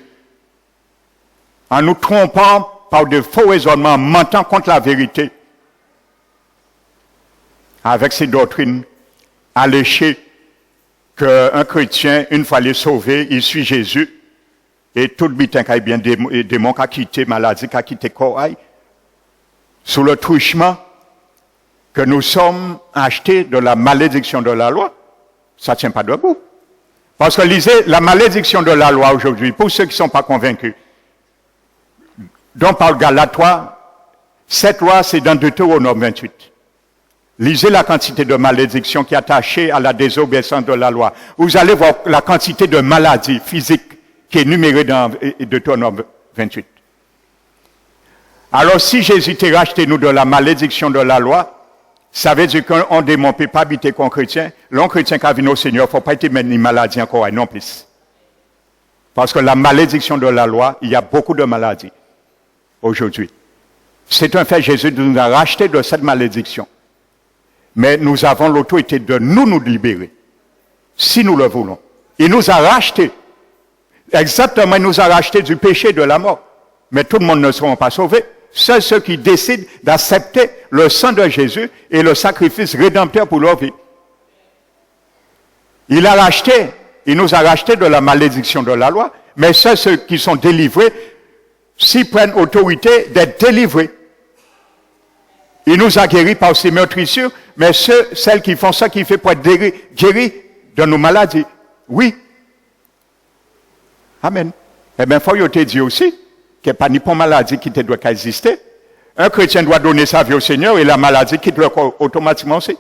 en nous trompant par de faux raisonnements, mentant contre la vérité, avec ces doctrines alléchées qu'un chrétien, une fois les sauvé, il suit Jésus, et tout le bitin qui a bien démon qui a quitté, maladie qui a quitté corps, sous le truchement que nous sommes achetés de la malédiction de la loi, ça ne tient pas debout. Parce que lisez la malédiction de la loi aujourd'hui, pour ceux qui ne sont pas convaincus, dont parle Galates 3, cette loi c'est dans Deutéronome 28. Lisez la quantité de malédiction qui est attachée à la désobéissance de la loi. Vous allez voir la quantité de maladies physiques qui est numérée dans Deutéronome 28. Alors si Jésus t'a racheté nous de la malédiction de la loi, ça veut dire qu'un démon ne peut pas habiter comme chrétien. L'un chrétien qui a vu au Seigneur, il ne faut pas être même une maladie encore, non plus. Parce que la malédiction de la loi, il y a beaucoup de maladies aujourd'hui. C'est un fait, Jésus nous a racheté de cette malédiction. Mais nous avons l'autorité de nous libérer, si nous le voulons. Il nous a racheté. Exactement, il nous a racheté du péché de la mort. Mais tout le monde ne sera pas sauvés. C'est ceux qui décident d'accepter le sang de Jésus et le sacrifice rédempteur pour leur vie. Il nous a racheté de la malédiction de la loi, mais c'est ceux qui sont délivrés, s'ils prennent autorité d'être délivrés. Il nous a guéris par ses meurtrissures, mais celles qui font ça, qui fait pour être guéris de nos maladies. Oui. Amen. Eh bien, il faut te dire aussi qu'il n'y a pas ni pour maladie qui doit exister. Un chrétien doit donner sa vie au Seigneur et la maladie quitte le corps automatiquement aussi.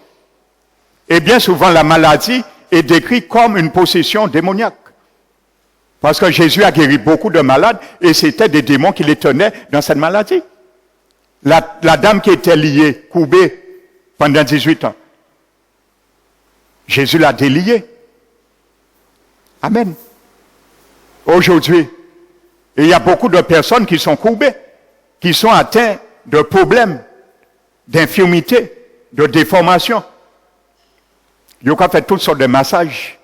Et bien souvent, la maladie est décrite comme une possession démoniaque. Parce que Jésus a guéri beaucoup de malades et c'était des démons qui les tenaient dans cette maladie. La dame qui était liée, courbée pendant 18 ans, Jésus l'a déliée. Amen. Aujourd'hui, il y a beaucoup de personnes qui sont courbées, qui sont atteintes de problèmes, d'infirmités, de déformations. Ils ont fait toutes sortes de massages,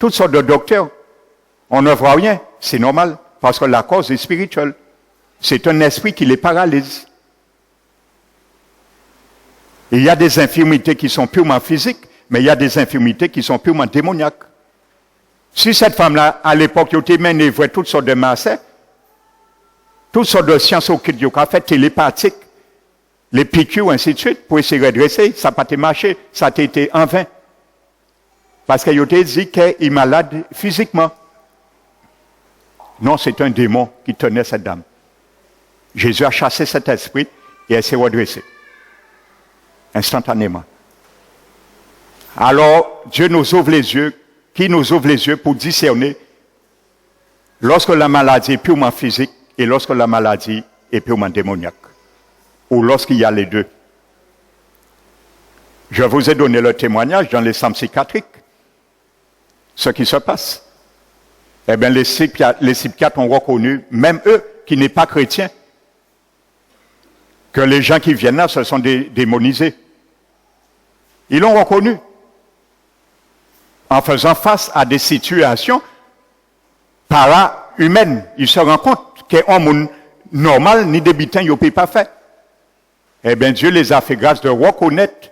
toutes sortes de docteurs. On ne voit rien, c'est normal, parce que la cause est spirituelle. C'est un esprit qui les paralyse. Il y a des infirmités qui sont purement physiques, mais il y a des infirmités qui sont purement démoniaques. Si cette femme-là, à l'époque, elle était menée voir toutes sortes de massages, toutes sortes de sciences occultes, elle a fait télépathique, les piqûres, ainsi de suite, pour essayer de redresser, ça n'a pas marché, ça a été en vain. Parce qu'elle a dit qu'elle est malade physiquement. Non, c'est un démon qui tenait cette dame. Jésus a chassé cet esprit et elle s'est redressée. Instantanément. Alors, Dieu nous ouvre les yeux, qui nous ouvre les yeux pour discerner lorsque la maladie est purement physique et lorsque la maladie est purement démoniaque, ou lorsqu'il y a les deux. Je vous ai donné le témoignage dans les centres psychiatriques, ce qui se passe. Eh bien, les psychiatres ont reconnu, même eux qui n'est pas chrétiens, que les gens qui viennent là, ce sont des démonisés. Ils l'ont reconnu en faisant face à des situations para-humaines. Ils se rendent compte qu'un monde normal, ni débitant, ils ne peuvent pas faire. Eh bien, Dieu les a fait grâce de reconnaître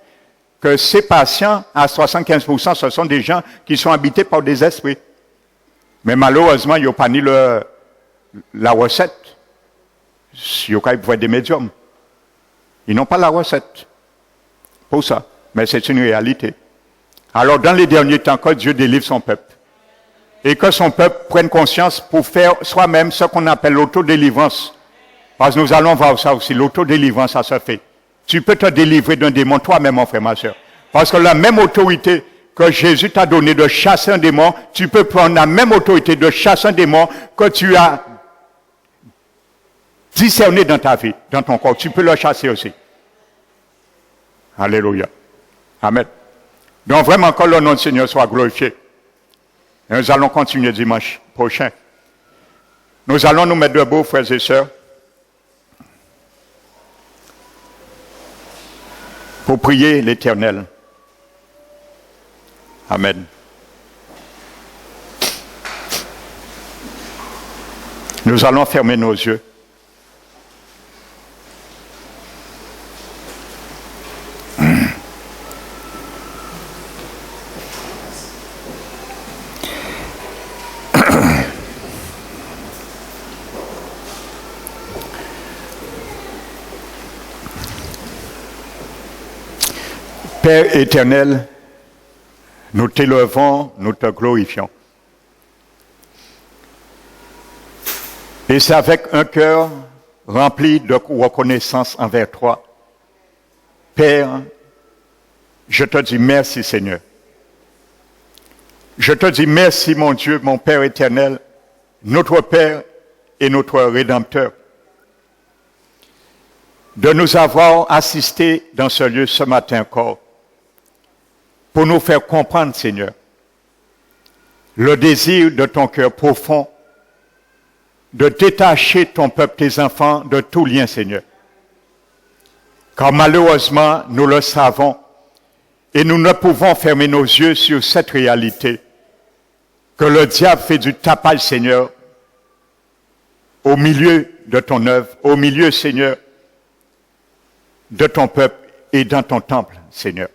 que ces patients, à 75%, ce sont des gens qui sont habités par des esprits. Mais malheureusement, ils n'ont pas ni la recette. Ils ont besoin des médiums. Ils n'ont pas la recette pour ça. Mais c'est une réalité. Alors, dans les derniers temps, que Dieu délivre son peuple, et que son peuple prenne conscience pour faire soi-même ce qu'on appelle l'autodélivrance. Parce que nous allons voir ça aussi, l'autodélivrance, ça se fait. Tu peux te délivrer d'un démon toi-même, mon frère, ma soeur. Parce que la même autorité que Jésus t'a donnée de chasser un démon, tu peux prendre la même autorité de chasser un démon que tu as discerné dans ta vie, dans ton corps. Tu peux le chasser aussi. Alléluia. Amen. Donc vraiment, que le nom du Seigneur soit glorifié. Et nous allons continuer dimanche prochain. Nous allons nous mettre debout, frères et sœurs, pour prier l'Éternel. Amen. Nous allons fermer nos yeux. Père éternel, nous t'élevons, nous te glorifions. Et c'est avec un cœur rempli de reconnaissance envers toi. Père, je te dis merci Seigneur. Je te dis merci mon Dieu, mon Père éternel, notre Père et notre Rédempteur, de nous avoir assistés dans ce lieu ce matin encore, pour nous faire comprendre, Seigneur, le désir de ton cœur profond de détacher ton peuple, tes enfants, de tout lien, Seigneur. Car malheureusement, nous le savons, et nous ne pouvons fermer nos yeux sur cette réalité, que le diable fait du tapage, Seigneur, au milieu de ton œuvre, au milieu, Seigneur, de ton peuple et dans ton temple, Seigneur.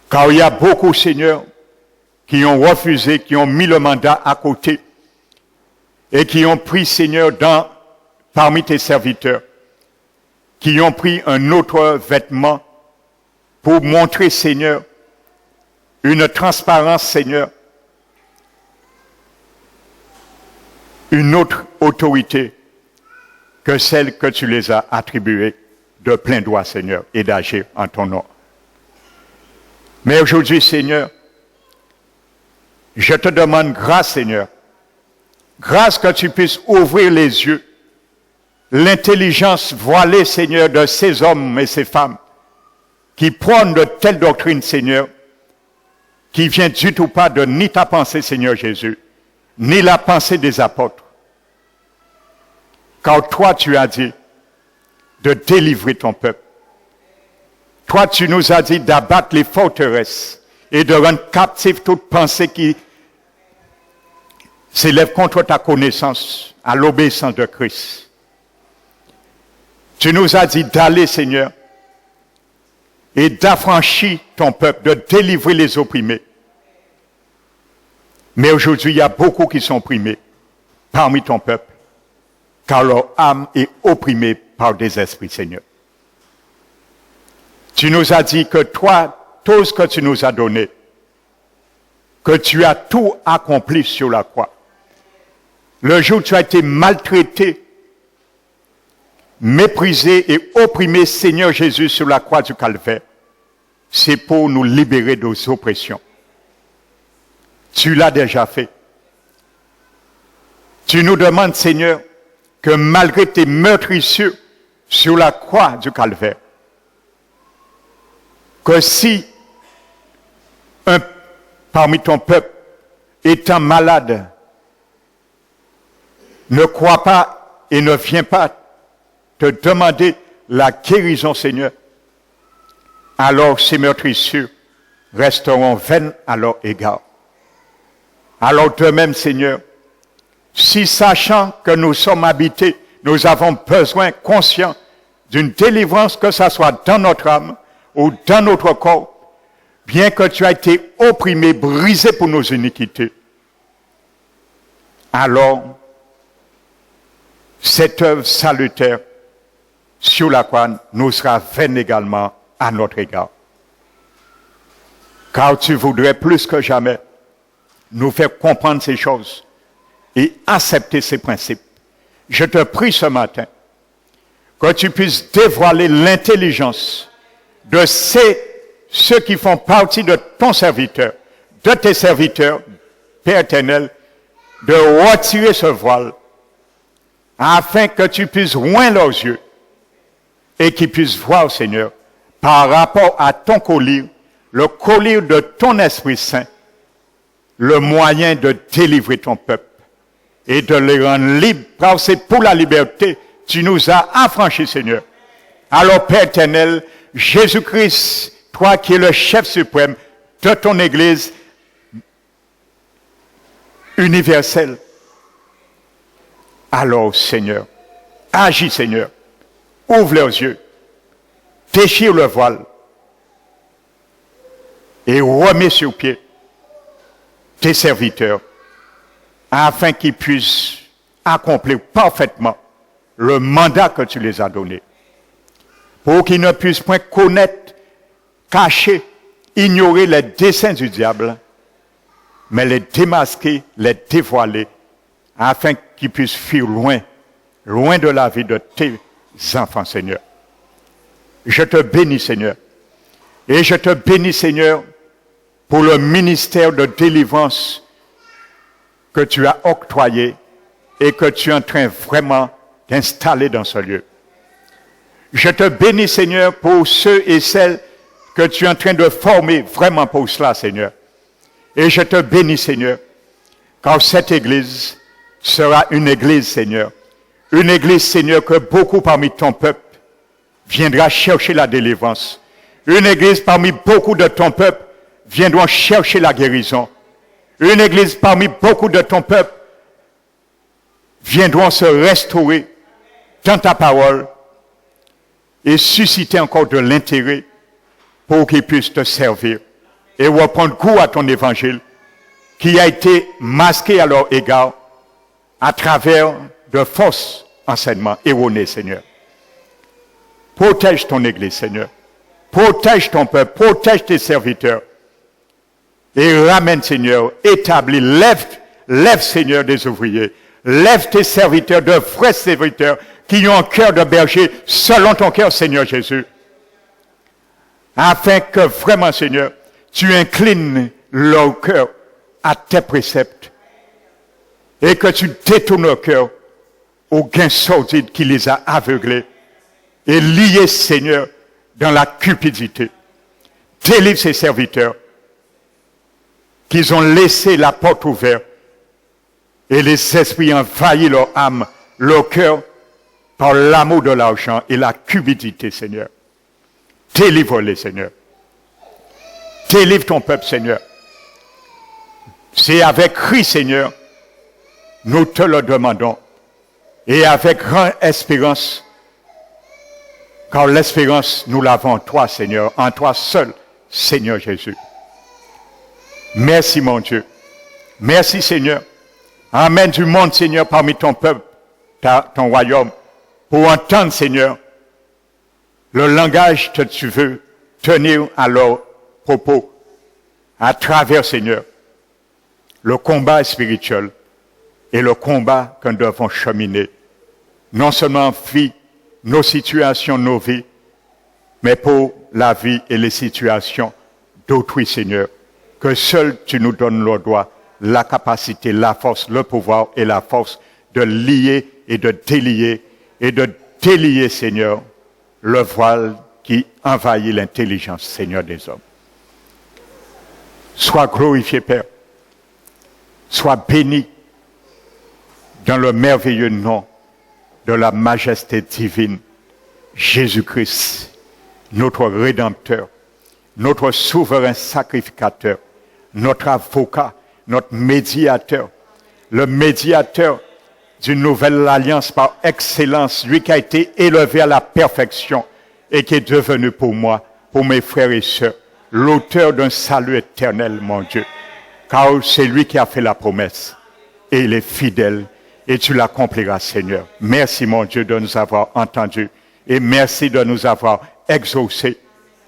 Car il y a beaucoup, Seigneur, qui ont refusé, qui ont mis le mandat à côté et qui ont pris, Seigneur, parmi tes serviteurs, qui ont pris un autre vêtement pour montrer, Seigneur, une transparence, Seigneur, une autre autorité que celle que tu les as attribuées de plein droit, Seigneur, et d'agir en ton nom. Mais aujourd'hui, Seigneur, je te demande grâce, Seigneur, grâce que tu puisses ouvrir les yeux, l'intelligence voilée, Seigneur, de ces hommes et ces femmes qui prônent de telles doctrines, Seigneur, qui vient du tout pas de ni ta pensée, Seigneur Jésus, ni la pensée des apôtres. Car toi, tu as dit de délivrer ton peuple. Toi, tu nous as dit d'abattre les forteresses et de rendre captive toute pensée qui s'élève contre ta connaissance à l'obéissance de Christ. Tu nous as dit d'aller, Seigneur, et d'affranchir ton peuple, de délivrer les opprimés. Mais aujourd'hui, il y a beaucoup qui sont opprimés parmi ton peuple, car leur âme est opprimée par des esprits, Seigneur. Tu nous as dit que toi, tout ce que tu nous as donné, que tu as tout accompli sur la croix. Le jour où tu as été maltraité, méprisé et opprimé, Seigneur Jésus, sur la croix du Calvaire, c'est pour nous libérer de nos oppressions. Tu l'as déjà fait. Tu nous demandes, Seigneur, que malgré tes meurtrissures sur la croix du Calvaire, que si un parmi ton peuple étant malade ne croit pas et ne vient pas te demander la guérison, Seigneur, alors ces meurtrissures resteront vaines à leur égard. Alors de même, Seigneur, si sachant que nous sommes habités, nous avons besoin conscient d'une délivrance, que ce soit dans notre âme ou dans notre corps, bien que tu as été opprimé, brisé pour nos iniquités, alors cette œuvre salutaire sur la croix nous sera vaine également à notre égard. Car tu voudrais plus que jamais nous faire comprendre ces choses et accepter ces principes. Je te prie ce matin que tu puisses dévoiler l'intelligence de ceux qui font partie de ton serviteur, de tes serviteurs, Père éternel, de retirer ce voile afin que tu puisses oindre leurs yeux et qu'ils puissent voir, Seigneur, par rapport à ton collier, le collier de ton Esprit Saint, le moyen de délivrer ton peuple et de les rendre libres, car c'est pour la liberté tu nous as affranchis, Seigneur. Alors, Père éternel, Jésus-Christ, toi qui es le chef suprême de ton Église universelle, alors, Seigneur, agis, Seigneur, ouvre leurs yeux, déchire le voile et remets sur pied tes serviteurs afin qu'ils puissent accomplir parfaitement le mandat que tu les as donné, pour qu'ils ne puissent point connaître, cacher, ignorer les desseins du diable, mais les démasquer, les dévoiler, afin qu'ils puissent fuir loin, loin de la vie de tes enfants, Seigneur. Je te bénis, Seigneur, et je te bénis, Seigneur, pour le ministère de délivrance que tu as octroyé et que tu es en train vraiment d'installer dans ce lieu. Je te bénis, Seigneur, pour ceux et celles que tu es en train de former vraiment pour cela, Seigneur. Et je te bénis, Seigneur, car cette église sera une église, Seigneur. Une église, Seigneur, que beaucoup parmi ton peuple viendra chercher la délivrance. Une église parmi beaucoup de ton peuple viendront chercher la guérison. Une église parmi beaucoup de ton peuple viendront se restaurer dans ta parole et susciter encore de l'intérêt pour qu'ils puissent te servir et reprendre goût à ton évangile qui a été masqué à leur égard à travers de fausses enseignements erronés, Seigneur. Protège ton Église, Seigneur. Protège ton peuple, protège tes serviteurs. Et ramène, Seigneur, établis, lève, Seigneur, des ouvriers. Lève tes serviteurs, de vrais serviteurs, qui ont un cœur de berger, selon ton cœur, Seigneur Jésus. Afin que vraiment, Seigneur, tu inclines leur cœur à tes préceptes. Et que tu détournes leur cœur au gain sordide qui les a aveuglés. Et liés, Seigneur, dans la cupidité. Délivre ces serviteurs qu'ils ont laissé la porte ouverte et les esprits envahissent leur âme, leur cœur, par l'amour de l'argent et la cupidité, Seigneur. Délivre-les, Seigneur. Délivre ton peuple, Seigneur. C'est avec cri, Seigneur, nous te le demandons. Et avec grande espérance, car l'espérance, nous l'avons en toi, Seigneur, en toi seul, Seigneur Jésus. Merci, mon Dieu. Merci, Seigneur. Amène du monde, Seigneur, parmi ton peuple, ton royaume, pour entendre, Seigneur, le langage que tu veux tenir à leurs propos, à travers, Seigneur, le combat spirituel et le combat que nous devons cheminer, non seulement en vie, nos situations, nos vies, mais pour la vie et les situations d'autrui, Seigneur. Que seul tu nous donnes le droit, la capacité, la force, le pouvoir et la force de lier et de délier, Seigneur, le voile qui envahit l'intelligence, Seigneur, des hommes. Sois glorifié, Père. Sois béni dans le merveilleux nom de la majesté divine, Jésus-Christ, notre Rédempteur, notre souverain sacrificateur, notre avocat, notre médiateur, le médiateur d'une nouvelle alliance par excellence, lui qui a été élevé à la perfection et qui est devenu pour moi, pour mes frères et sœurs, l'auteur d'un salut éternel, mon Dieu. Car c'est lui qui a fait la promesse et il est fidèle et tu l'accompliras, Seigneur. Merci, mon Dieu, de nous avoir entendus et merci de nous avoir exaucés.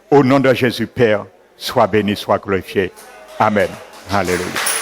Au nom de Jésus, Père, sois béni, sois glorifié. Amen. Alléluia.